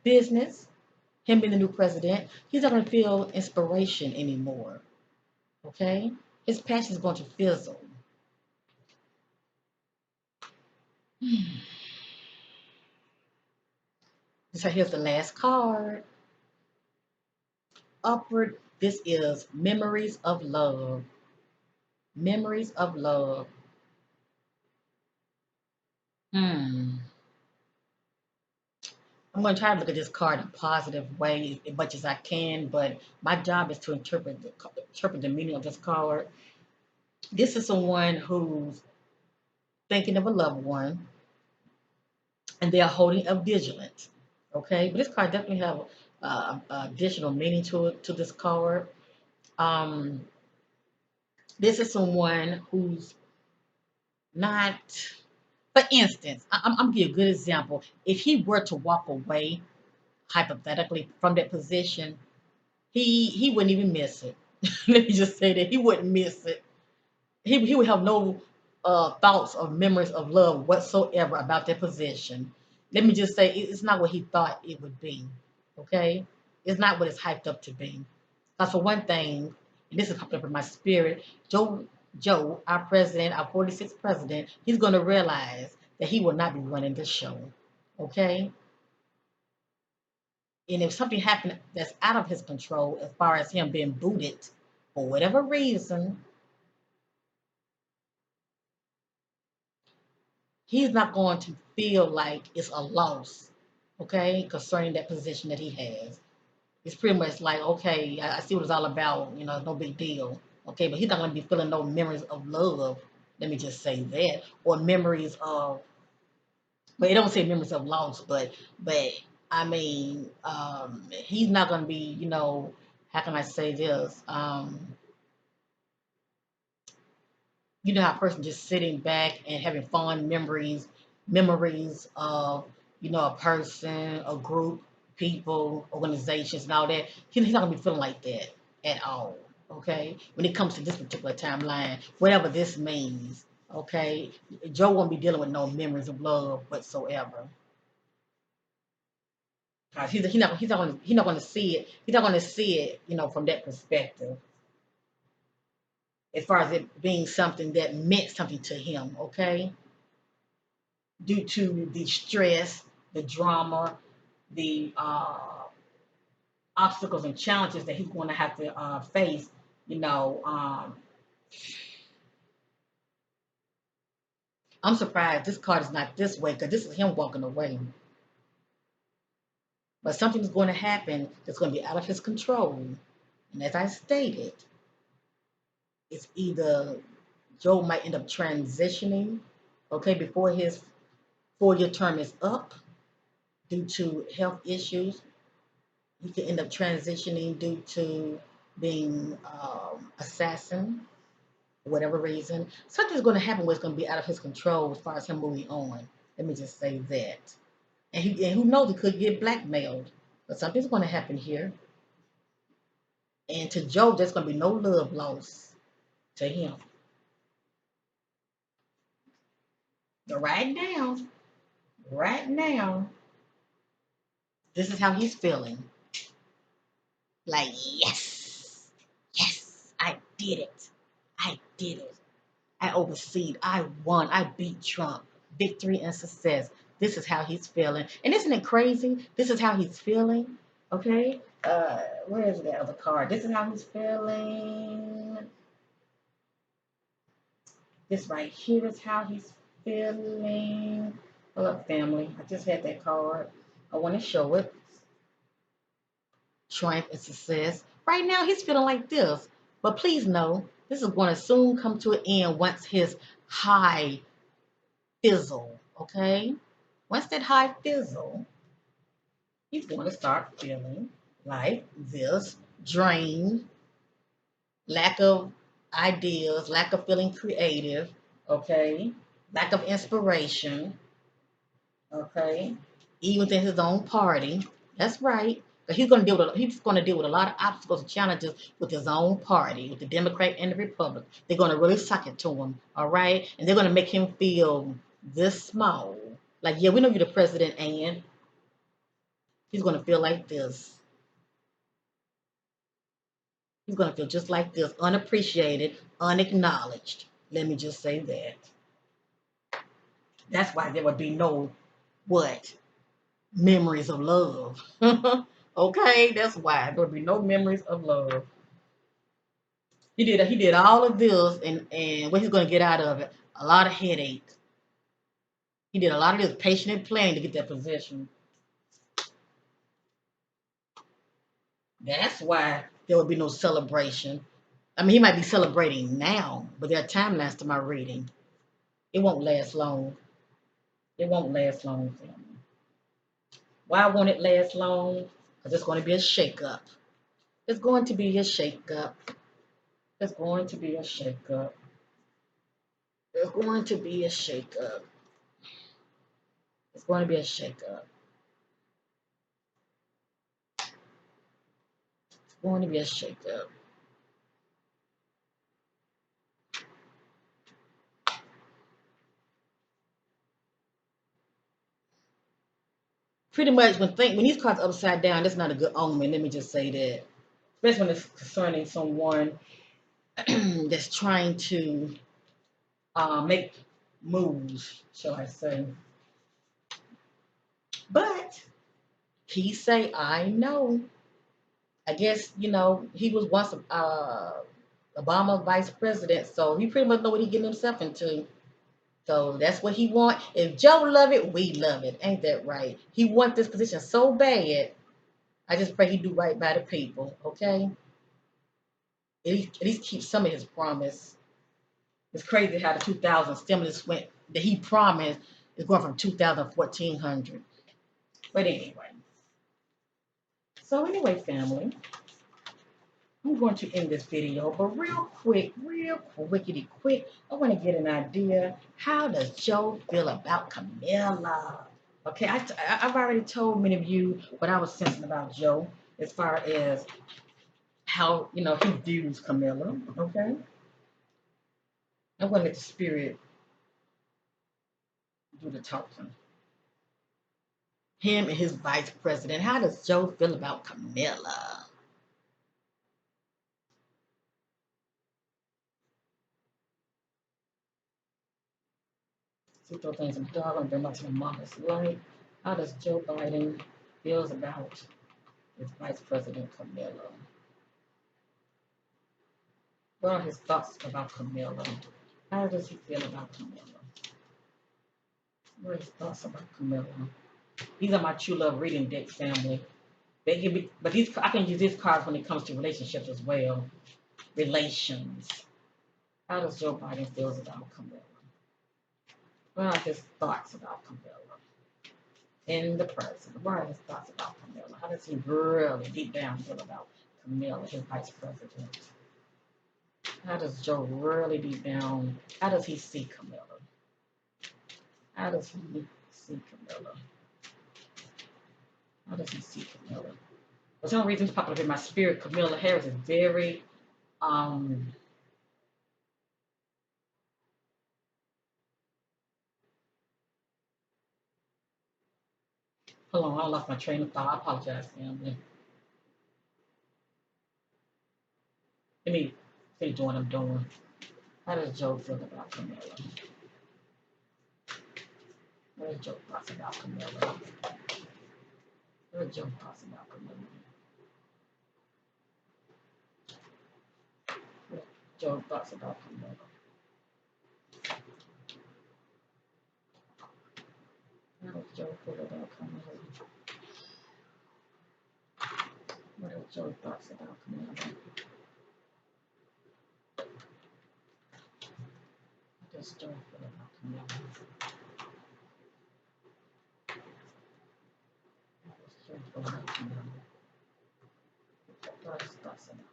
business. Him being the new president, he's not going to feel inspiration anymore. Okay, his passion is going to fizzle. So here's the last card. Upward, this is memories of love. Memories of love. Hmm. I'm going to try to look at this card in a positive way as much as I can, but my job is to interpret the meaning of this card. This is someone who's thinking of a loved one, and they are holding a vigilant. Okay, but this card definitely have additional meaning to this card. Um, this is someone who's not. For instance, I'm gonna give you a good example. If he were to walk away, hypothetically, from that position, he wouldn't even miss it. Let me just say that he wouldn't miss it. He would have no thoughts or memories of love whatsoever about that position. Let me just say it's not what he thought it would be. Okay, it's not what it's hyped up to be. Because for one thing, and this is popped up in my spirit, Joe, our president, our 46th president, he's going to realize that he will not be running this show. Okay, and if something happened that's out of his control, as far as him being booted for whatever reason, he's not going to feel like it's a loss, okay, concerning that position that he has. It's pretty much like, okay, I see what it's all about, it's no big deal, okay, but he's not going to be feeling no memories of love, let me just say that, or memories of, but it don't say memories of loss, but I mean, he's not going to be, how can I say this? How a person just sitting back and having fond memories of, a person, a group, people, organizations, and all that. He's not gonna be feeling like that at all. Okay, when it comes to this particular timeline, whatever this means. Okay, Joe won't be dealing with no memories of love whatsoever. 'Cause he's not gonna see it. He's not gonna see it, from that perspective, as far as it being something that meant something to him. Okay, due to the stress, the drama, the obstacles and challenges that he's going to have to face. You know, um, I'm surprised this card is not this way because this is him walking away. But something's going to happen that's going to be out of his control. And as I stated, it's either Joe might end up transitioning, okay, before his 4-year term is up due to health issues. He could end up transitioning due to being assassin, for whatever reason. Something's going to happen where it's going to be out of his control as far as him moving on. Let me just say that. And who knows, he could get blackmailed. But something's going to happen here. And to Joe, there's going to be no love lost to him. But right now, this is how he's feeling. Like, yes, yes, I did it. I did it. I overseed. I won. I beat Trump. Victory and success. This is how he's feeling. And isn't it crazy? This is how he's feeling. Okay. Where is the other card? This is how he's feeling. This right here is how he's feeling. Hold up, family. I just had that card. I want to show it. Triumph and success. Right now, he's feeling like this. But please know, this is going to soon come to an end once his high fizzle, okay? Once that high fizzle, he's going to start feeling like this drain, lack of ideas, lack of feeling creative, okay? Lack of inspiration, okay? Even within his own party. That's right. But he's going to deal with a lot of obstacles and challenges with his own party, with the Democrat and the Republic. They're going to really suck it to him, all right? And they're going to make him feel this small. Like, yeah, we know you're the president, and he's going to feel like this. He's going to feel just like this, unappreciated, unacknowledged. Let me just say that. That's why there would be no what? Memories of love. Okay, that's why there would be no memories of love. He did all of this, and what he's going to get out of it? A lot of headache. He did a lot of this patient and planning to get that position. That's why there would be no celebration. I mean, he might be celebrating now, but there are timelines to my reading. It won't last long. It won't last long, family. Why won't it last long? Because it's going to be a shakeup. It's going to be a shakeup. It's going to be a shakeup. It's going to be a shakeup. It's going to be a shakeup. Going to be a shakeup. Pretty much when these cards are upside down, that's not a good omen. Let me just say that, especially when it's concerning someone that's trying to make moves, shall I say? But he say, "I know." I guess he was once Obama vice president, so he pretty much know what he getting himself into. So that's what he want. If Joe love it, we love it. Ain't that right? He want this position so bad. I just pray he do right by the people. Okay, at least keep some of his promise. It's crazy how the 2000 stimulus went that he promised is going from 2000 to 1400. But anyway, so anyway, family, I'm going to end this video, but real quickity quick, I want to get an idea. How does Joe feel about Camilla? Okay, I've already told many of you what I was sensing about Joe as far as how he views Camilla. Okay, I'm going to let the spirit do the talking. Him and his vice president. How does Joe feel about Camilla? See, throw things in the dog and bring back to my mama's life. How does Joe Biden feels about his vice president Camilla? What are his thoughts about Camilla? How does he feel about Camilla? What are his thoughts about Camilla? These are my true love reading deck family. They can be, but these I can use these cards when it comes to relationships as well. Relations. How does Joe Biden feels about Camilla? What are his thoughts about Camilla? In the present, what are his thoughts about Camilla? How does he really deep down feel about Camilla, his vice president? How does Joe really deep down? How does he see Camilla? How does he see Camilla? How does he see Camilla? For some reason, it's popping up in my spirit. Camilla Harris is very hold on, I lost my train of thought. I apologize, family. Let me finish doing what I'm doing. How does Joe feel about Camilla? What is Joe thoughts about Camilla? What is Joe thoughts about Camilla? What is Joe thoughts about Camilla? How does Joe feel about Camilla? What is Joe thoughts about Camilla? What does Joe feel about Camilla? What does Joe feel about Camilla? What is thoughts about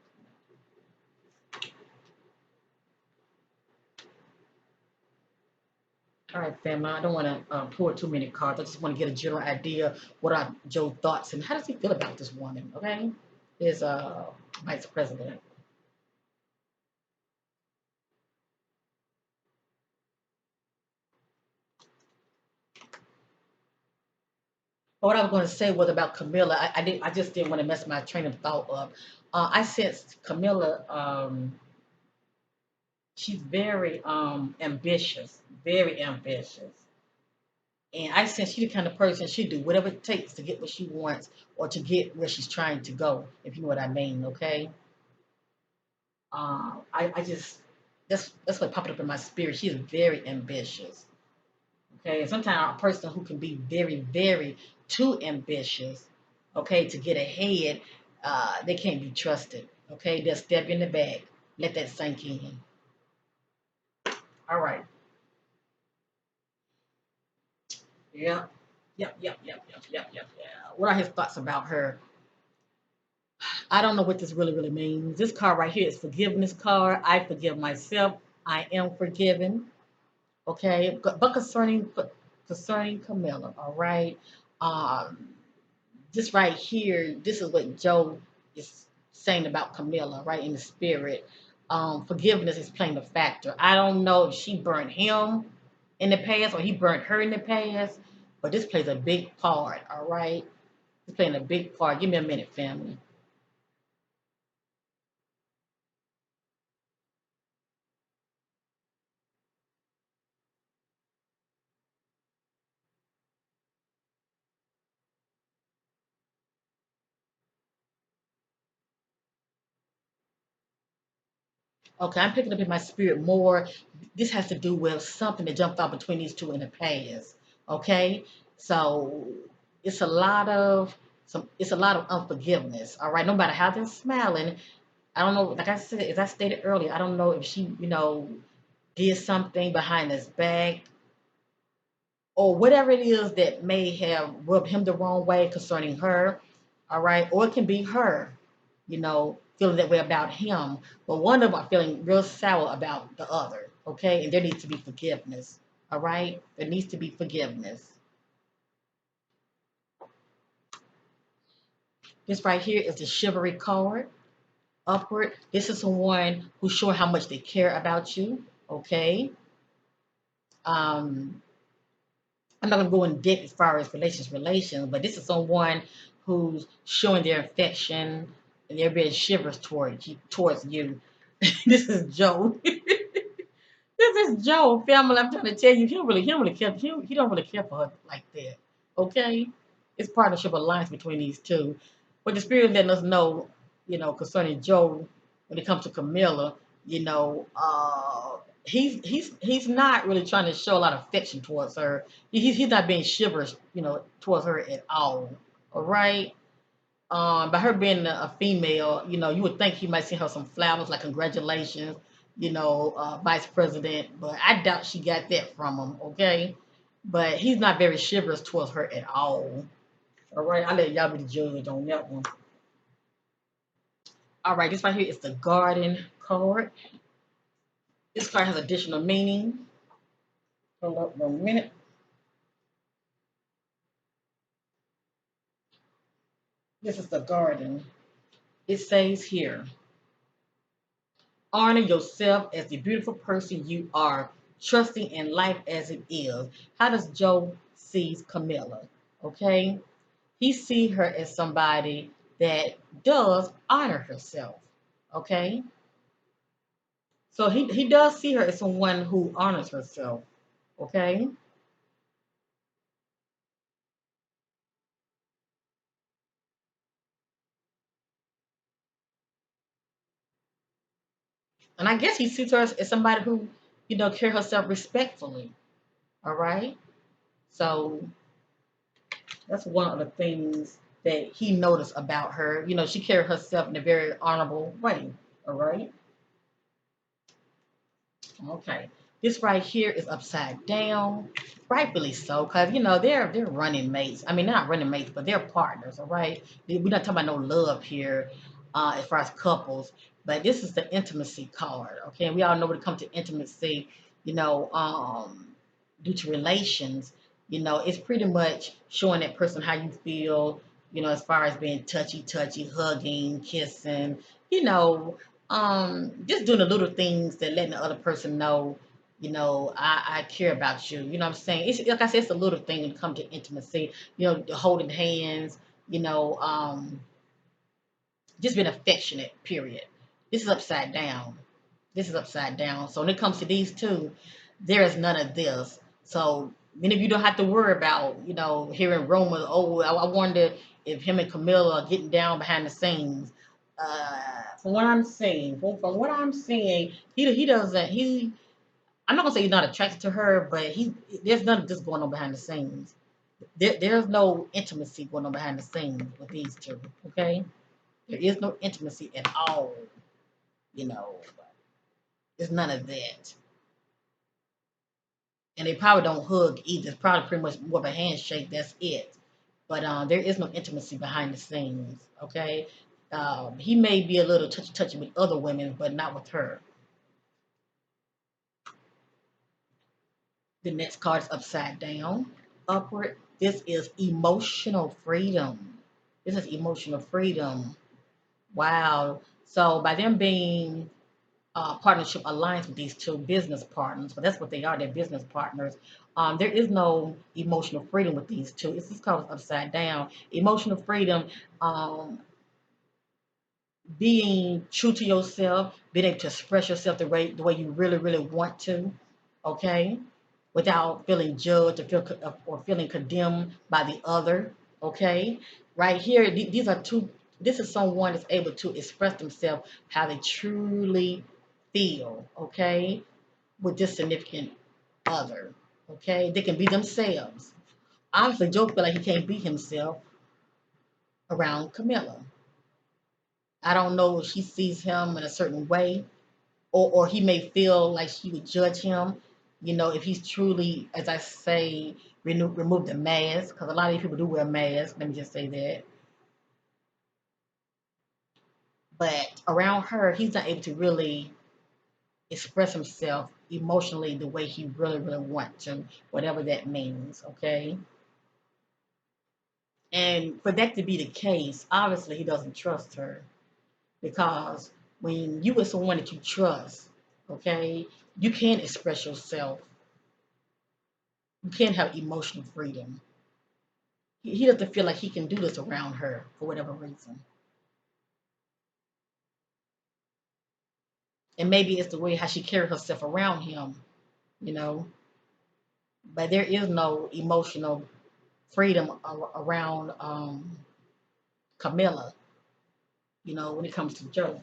All right, family. I don't want to pour too many cards. I just want to get a general idea. What are Joe's thoughts and how does he feel about this woman? Okay, his vice president. What I was going to say was about Camilla. I just didn't want to mess my train of thought up. I sensed Camilla. She's very ambitious, very ambitious, and I sense she's the kind of person she do whatever it takes to get what she wants or to get where she's trying to go. If you know what I mean, okay? I just that's what popped up in my spirit. She is very ambitious. Okay, and sometimes a person who can be very too ambitious, okay, to get ahead, they can't be trusted. Okay, they'll step in the back. Let that sink in. All right. Yep. Yep. What are his thoughts about her? I don't know what this really means. This card right here is forgiveness card. I forgive myself. I am forgiven. Okay, but concerning Camilla, all right. Um, this right here, this is what Joe is. saying about Camilla, right, in the spirit. Forgiveness is playing a factor. I don't know if she burnt him in the past or he burnt her in the past, but this plays a big part, all right? It's playing a big part. Give me a minute, family. Okay, I'm picking up in my spirit more. This has to do with something that jumped out between these two in the past. Okay, so it's a lot of it's a lot of unforgiveness. All right, no matter how they're smiling, I don't know. Like I said, as I stated earlier, I don't know if she, did something behind his back or whatever it is that may have rubbed him the wrong way concerning her. All right, or it can be her, feeling that way about him. But one of them are feeling real sour about the other. Okay, and there needs to be forgiveness. All right, there needs to be forgiveness. This right here is the chivalry card. Upward. This is someone who's showing how much they care about you. Okay. Um, I'm not gonna go in depth as far as relations, but this is someone who's showing their affection and they're being shivers towards you. This is Joe. This is Joe, family. I'm trying to tell you, he don't really care for her like that. Okay, it's partnership alliance between these two. But the spirit letting us know, concerning Joe, when it comes to Camilla, he's not really trying to show a lot of affection towards her. He's not being chivalrous, towards her at all. All right. By her being a female, you would think he might send her some flowers, like congratulations, vice president. But I doubt she got that from him. Okay, but he's not very chivalrous towards her at all. All right, I'll let y'all be the judge on that one. All right, this right here is the garden card. This card has additional meaning. Hold up 1 minute. This is the garden. It says here, honor yourself as the beautiful person you are, trusting in life as it is. How does Joe sees Camilla? Okay, he sees her as somebody that does honor herself. Okay, so he does see her as someone who honors herself. Okay, and I guess he sees her as somebody who, carry herself respectfully. All right, so that's one of the things that he noticed about her. She carried herself in a very honorable way. All right. Okay. This right here is upside down, rightfully so, because they're running mates. I mean, they're not running mates, but they're partners. All right. We're not talking about no love here, as far as couples, but this is the intimacy card. Okay, and we all know when it comes to intimacy, you know, um, due to relations, it's pretty much showing that person how you feel. As far as being touchy, hugging, kissing. You know, just doing the little things that letting the other person know, I care about you. You know what I'm saying? It's like I said, it's a little thing when it comes to intimacy, the holding hands, you know, um, just being affectionate, period. This is upside down. This is upside down. So when it comes to these two, there is none of this. So many of you don't have to worry about, hearing rumors. Oh, I wonder if him and Camilla are getting down behind the scenes. From what I'm seeing, from what I'm seeing, he doesn't. I'm not gonna say he's not attracted to her, but there's none of this going on behind the scenes. There's no intimacy going on behind the scenes with these two. Okay, there is no intimacy at all. You know, there's none of that. And they probably don't hug either. It's probably pretty much more of a handshake. That's it. But there is no intimacy behind the scenes. Okay, he may be a little touchy with other women, but not with her. The next card is upside down, upward. This is emotional freedom. This is emotional freedom. Wow. So by them being partnership alliance with these two business partners, but that's what they are, they're business partners. There is no emotional freedom with these two. It's just called upside down. Emotional freedom, um, being true to yourself, being able to express yourself the way you really, really want to, okay, without feeling judged or feeling condemned by the other, okay. Right here, these are two. This is someone that's able to express themselves how they truly feel, okay, with this significant other, okay. They can be themselves. Obviously, Joe feel like he can't be himself around Camilla. I don't know if she sees him in a certain way, or he may feel like she would judge him, if he's truly, as I say, remove the mask, because a lot of these people do wear masks. Let me just say that. But around her, he's not able to really express himself emotionally the way he really, really wants to, whatever that means, okay? And for that to be the case, obviously he doesn't trust her, because when you with someone that you trust, okay, you can express yourself. You can't have emotional freedom. He doesn't feel like he can do this around her for whatever reason. And maybe it's the way how she carries herself around him, you know. But there is no emotional freedom around Camilla, when it comes to Joe.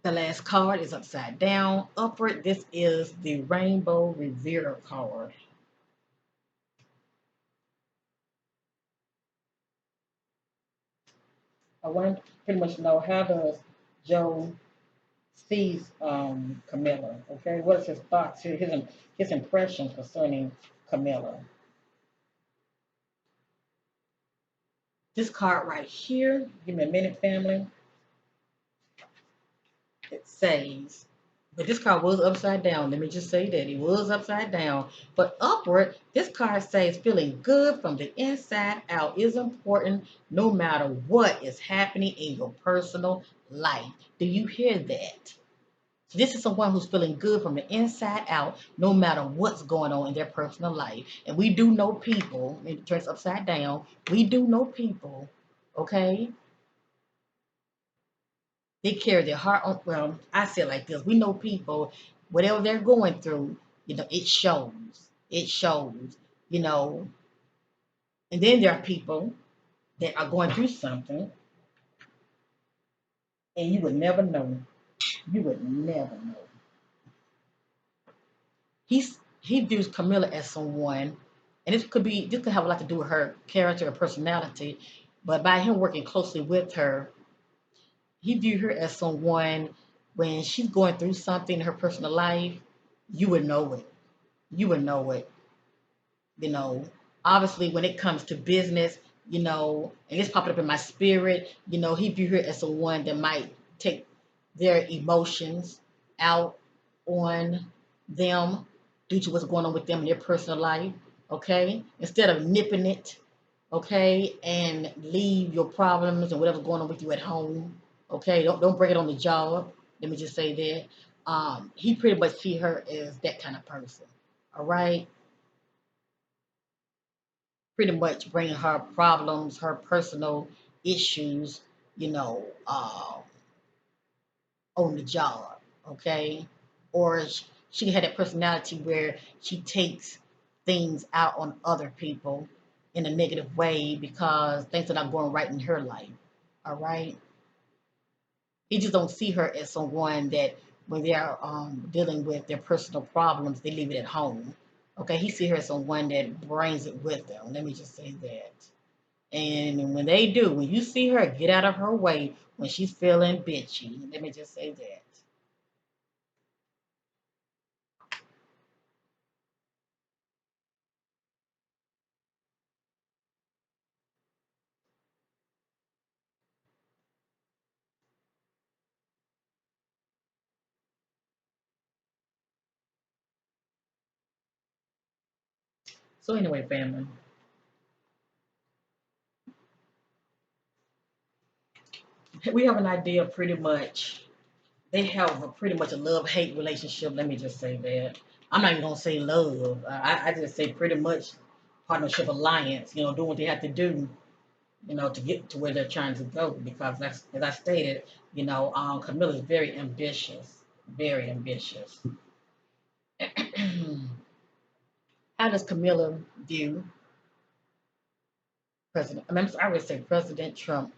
The last card is upside down. Upward, this is the Rainbow Revere card. I want to pretty much know, how does Joe sees Camilla? Okay, what is his thoughts, his impressions concerning Camilla? This card right here, give me a minute, family. It says, but this card was upside down. Let me just say that it was upside down. But upward, this card says feeling good from the inside out is important no matter what is happening in your personal life. Do you hear that? So this is someone who's feeling good from the inside out, no matter what's going on in their personal life. And we do know people, it turns upside down. We do know people, okay? They carry their heart on. Well, I say it like this: we know people, whatever they're going through, it shows. It shows, you know. And then there are people that are going through something, and you would never know. You would never know. He views Camilla as someone, and this could have a lot to do with her character or personality, but by him working closely with her, he viewed her as someone, when she's going through something in her personal life, you would know it. You would know it. you know Obviously, when it comes to business, and it's popping up in my spirit, he viewed her as someone that might take their emotions out on them due to what's going on with them in their personal life, okay, instead of nipping it, okay, and leave your problems and whatever's going on with you at home, okay, don't bring it on the job. Let me just say that. He pretty much see her as that kind of person, all right, pretty much bringing her problems, her personal issues, you know, uh, on the job, okay? Or she had that personality where she takes things out on other people in a negative way because things are not going right in her life, all right? He just don't see her as someone that when they are dealing with their personal problems, they leave it at home. Okay, he see her as someone that brings it with them. Let me just say that. And when they do, when you see her, get out of her way when she's feeling bitchy. Let me just say that. So anyway, family, We have an idea pretty much. They have a pretty much a love-hate relationship. Let me just say that. I'm not even gonna say love. I just say pretty much partnership alliance. Doing what they have to do. To get to where they're trying to go. Because that's, as I stated, Camilla is very ambitious. Very ambitious. How does Camilla view President? I would say President Trump.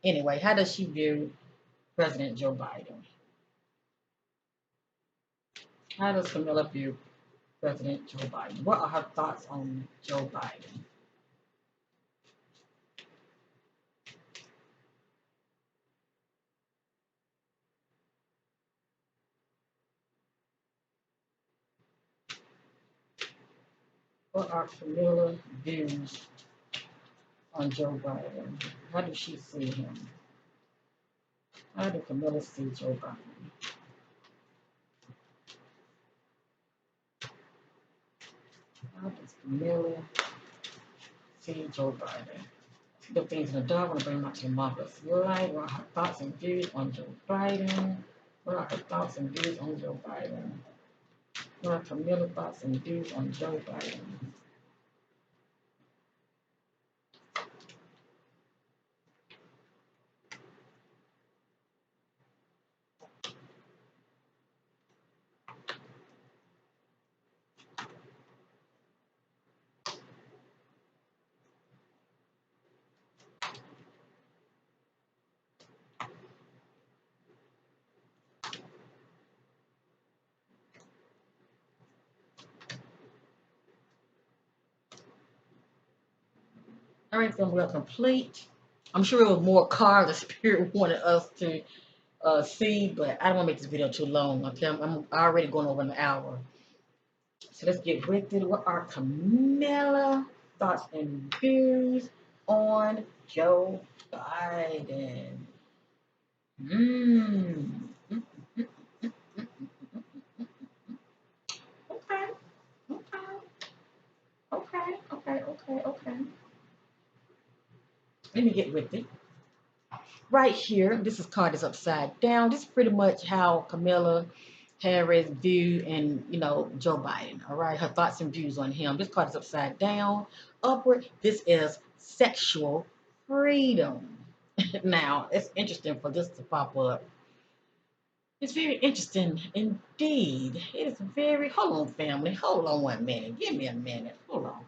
Anyway, how does she view President Joe Biden? How does Camilla view President Joe Biden? What are her thoughts on Joe Biden? What are Camilla's views on Joe Biden? How does she see him? How does Camilla see Joe Biden? How does Camilla see Joe Biden? The things in the dark, I want to bring them out to the marvelous light. What are her thoughts and views on Joe Biden? What are her thoughts and views on Joe Biden? What are Camilla's thoughts and views on Joe Biden? All right, then we're complete. I'm sure it was more cards the spirit wanted us to see, but I don't want to make this video too long. Okay, I'm already going over an hour. So let's get with it. What are Camilla thoughts and views on Joe Biden? Mm. Okay, okay, okay. Let me get with it. Right here, this is card is upside down. This is pretty much how Camilla Harris view and Joe Biden. All right, her thoughts and views on him. This card is upside down. Upward, this is sexual freedom. Now, it's interesting for this to pop up. It's very interesting indeed. It is very. Hold on, family. Hold on 1 minute. Give me a minute. Hold on.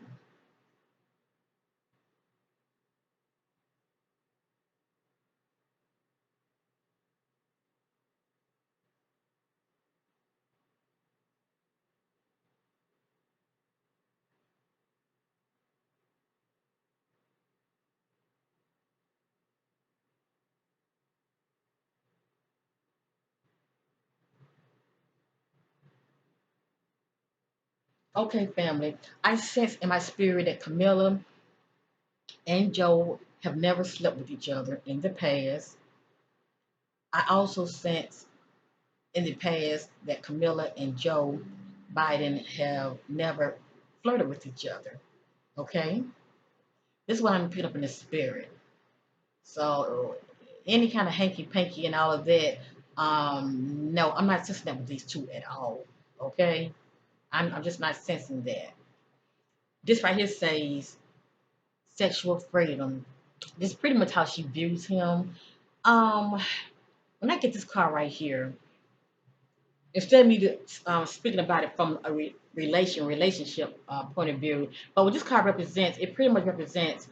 Okay, family. I sense in my spirit that Camilla and Joe have never slept with each other in the past. I also sense in the past that Camilla and Joe Biden have never flirted with each other. Okay? This is what I'm picking up in the spirit. So, any kind of hanky panky and all of that, no, I'm not sensing that with these two at all. Okay? I'm just not sensing that. This right here says sexual freedom. This is pretty much how she views him. Um, when I get this card right here, instead of me speaking about it from a relationship point of view, but what this card represents, it pretty much represents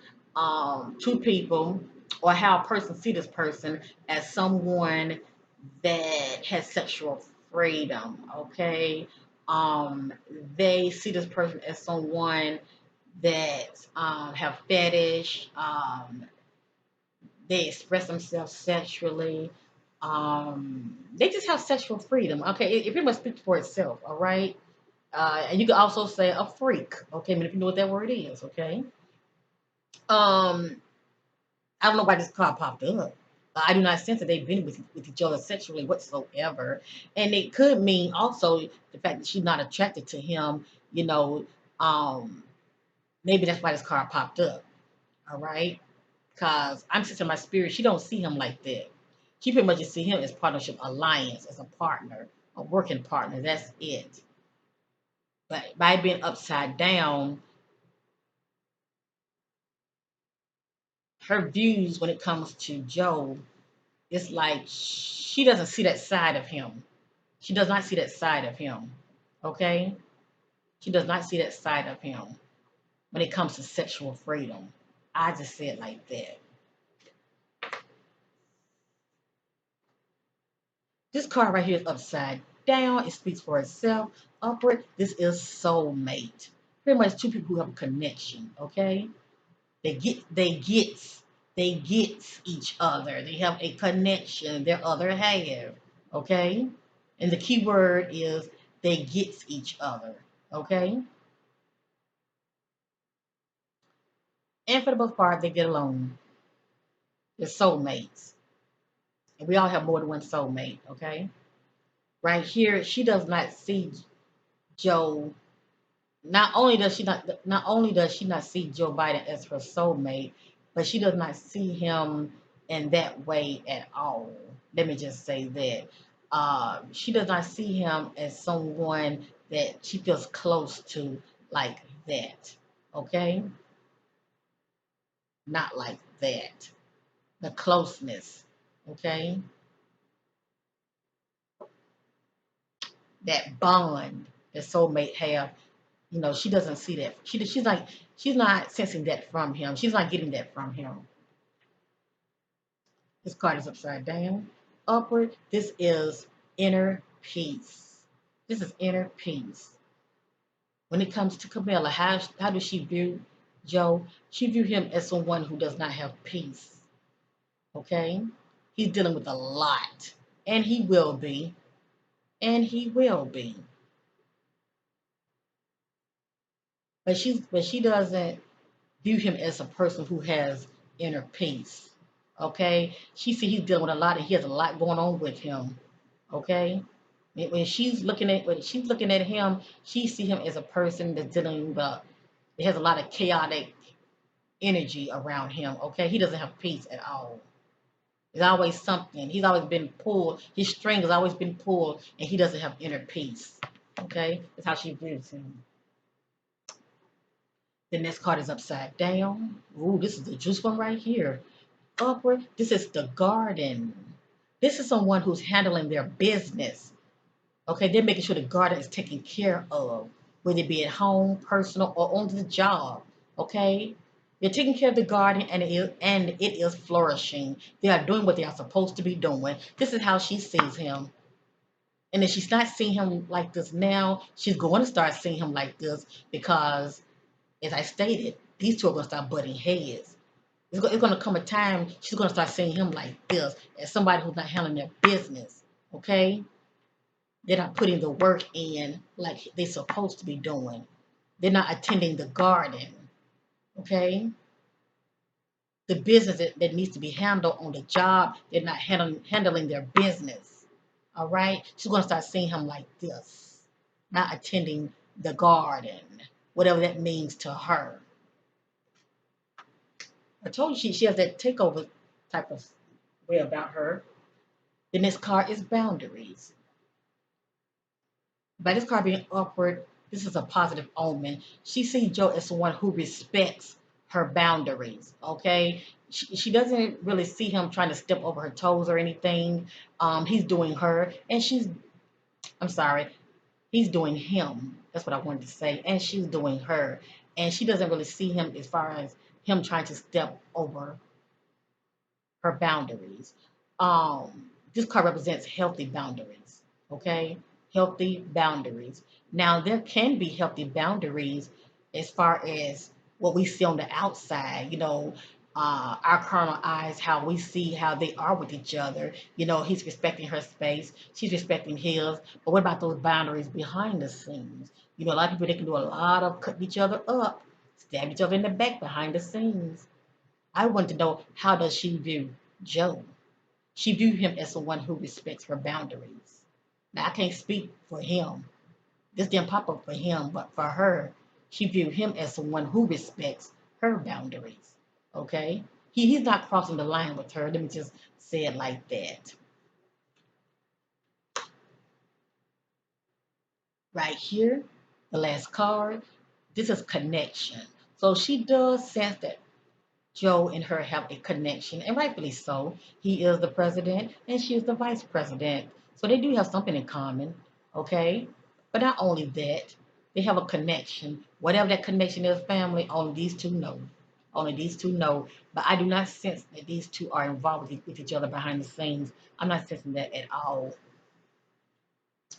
two people or how a person see this person as someone that has sexual freedom. Okay, um, they see this person as someone that have fetish. They express themselves sexually. They just have sexual freedom. Okay, it pretty much speaks for itself. All right, and you can also say a freak. Okay, I mean if you know what that word is. Okay. Um, I don't know why this card popped up. I do not sense that they've been with each other sexually whatsoever, and it could mean also the fact that she's not attracted to him. You know, um, maybe that's why this card popped up. All right, because I'm sensing my spirit. She don't see him like that. She pretty much just see him as partnership alliance, as a partner, a working partner. That's it. But by being upside down, her views when it comes to Joe, it's like she doesn't see that side of him. She does not see that side of him. Okay? She does not see that side of him when it comes to sexual freedom. I just say it like that. This card right here is upside down. It speaks for itself. Upward, this is soulmate. Pretty much two people who have a connection, okay? They get each other. They have a connection, their other half, okay? And the key word is they get each other, okay? And for the most part, they get along. They're soulmates. And we all have more than one soulmate, okay? Right here, she does not see Joe. Not only does she not see Joe Biden as her soulmate, but she does not see him in that way at all. Let me just say that. She does not see him as someone that she feels close to like that. Okay? Not like that. The closeness. Okay? That bond that soulmate have. She doesn't see that. She's not sensing that from him. She's not getting that from him. This card is upside down. Upward, this is inner peace. This is inner peace. When it comes to Camilla, how does she view Joe? She view him as someone who does not have peace. Okay? He's dealing with a lot. And he will be. And he will be. But she doesn't view him as a person who has inner peace. Okay? She see he's dealing with a lot and he has a lot going on with him. Okay? When she's looking at him, she see him as a person that's dealing with it has a lot of chaotic energy around him. Okay? He doesn't have peace at all. There's always something. He's always been pulled. His string has always been pulled, and he doesn't have inner peace. Okay? That's how she views him. The next card is upside down. Ooh, this is the juice one right here. Upward, this is the garden. This is someone who's handling their business. Okay, they're making sure the garden is taken care of, whether it be at home, personal, or on the job. Okay, they're taking care of the garden, and it is flourishing. They are doing what they are supposed to be doing. This is how she sees him, and if she's not seeing him like this now, she's going to start seeing him like this because, as I stated, these two are going to start butting heads. It's going to come a time she's going to start seeing him like this as somebody who's not handling their business. Okay, they're not putting the work in like they're supposed to be doing. They're not attending the garden. Okay? The business that needs to be handled on the job, they're not handling their business. All right? She's going to start seeing him like this, not attending the garden, whatever that means to her. I told you she has that takeover type of way about her. The next card is boundaries. By this card being upward, this is a positive omen. She sees Joe as someone who respects her boundaries. Okay, she doesn't really see him trying to step over her toes or anything. He's doing her, and she's. I'm sorry, he's doing him. That's what I wanted to say, and she's doing her, and she doesn't really see him as far as him trying to step over her boundaries. This card represents healthy boundaries. Okay, healthy boundaries. Now there can be healthy boundaries as far as what we see on the outside. Our carnal eyes, how we see how they are with each other. He's respecting her space, she's respecting his. But what about those boundaries behind the scenes? A lot of people, they can do a lot of cutting each other up, stab each other in the back behind the scenes. I want to know, how does she view Joe? She view him as someone who respects her boundaries. Now I can't speak for him. This didn't pop up for him, but for her, she viewed him as someone who respects her boundaries. Okay? he's not crossing the line with her. Let me just say it like that. Right here, the last card. This is connection. So she does sense that Joe and her have a connection, and rightfully so. He is the president, and she is the vice president. So they do have something in common, okay? But not only that, they have a connection. Whatever that connection is, family, only these two know. Only these two know. But I do not sense that these two are involved with each other behind the scenes. I'm not sensing that at all.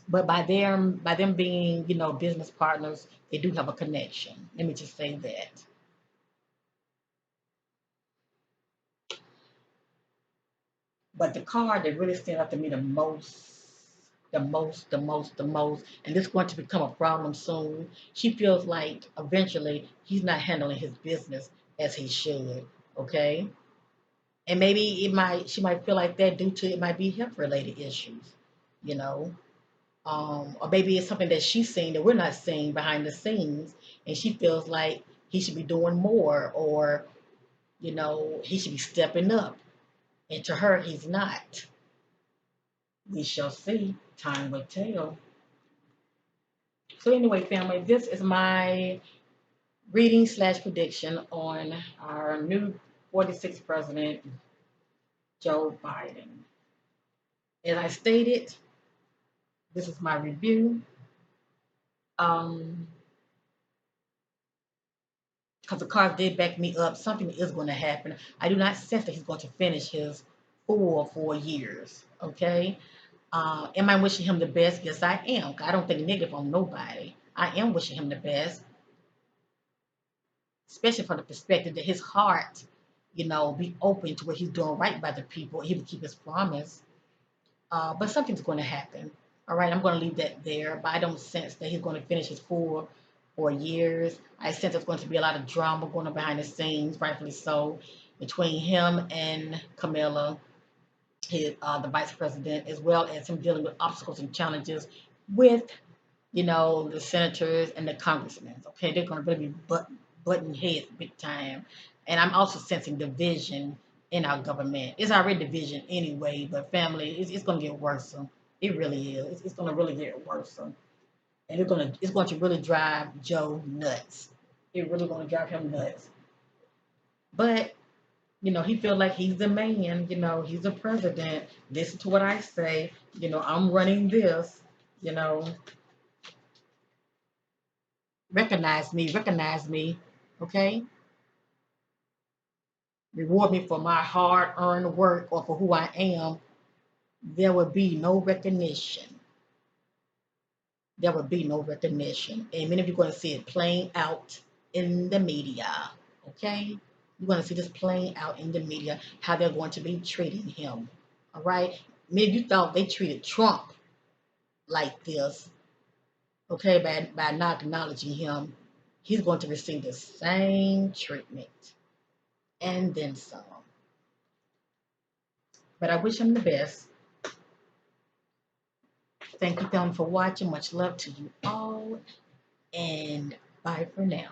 But by them being, business partners, they do have a connection. Let me just say that. But the card that really stands out to me the most, and this is going to become a problem soon. She feels like eventually he's not handling his business as he should. Okay. And maybe she might feel like that due to it might be health related issues, you know. Or maybe it's something that she's seeing that we're not seeing behind the scenes, and she feels like he should be doing more, or he should be stepping up. And to her, he's not. We shall see. Time will tell. So anyway, family, this is my reading slash prediction on our new 46th president, Joe Biden. As I stated, this is my review. Um, because the cards did back me up, something is going to happen. I do not sense that he's going to finish his full 4 years. Okay. Am I wishing him the best? Yes, I am. I don't think negative on nobody. I am wishing him the best, especially from the perspective that his heart, be open to what he's doing right by the people. He would keep his promise. But something's going to happen. All right, I'm going to leave that there. But I don't sense that he's going to finish his 4 years. I sense there's going to be a lot of drama going on behind the scenes, rightfully so, between him and Camilla, the vice president, as well as him dealing with obstacles and challenges with the senators and the congressmen. Okay, they're going to really be button heads big time. And I'm also sensing division in our government. It's already division anyway, but family, it's going to get worse. It really is. It's going to really get worse. And it's going to really drive Joe nuts. It's really going to drive him nuts. But he feels like he's the man. He's the president. Listen to what I say. I'm running this. You know, recognize me, okay? Reward me for my hard earned work or for who I am. There would be no recognition. There would be no recognition. And many of you are going to see it playing out in the media, okay? You're going to see this playing out in the media, how they're going to be treating him, all right? Many of you thought they treated Trump like this, okay, by not acknowledging him. He's going to receive the same treatment and then some. But I wish him the best. Thank you, family, for watching. Much love to you all, and bye for now.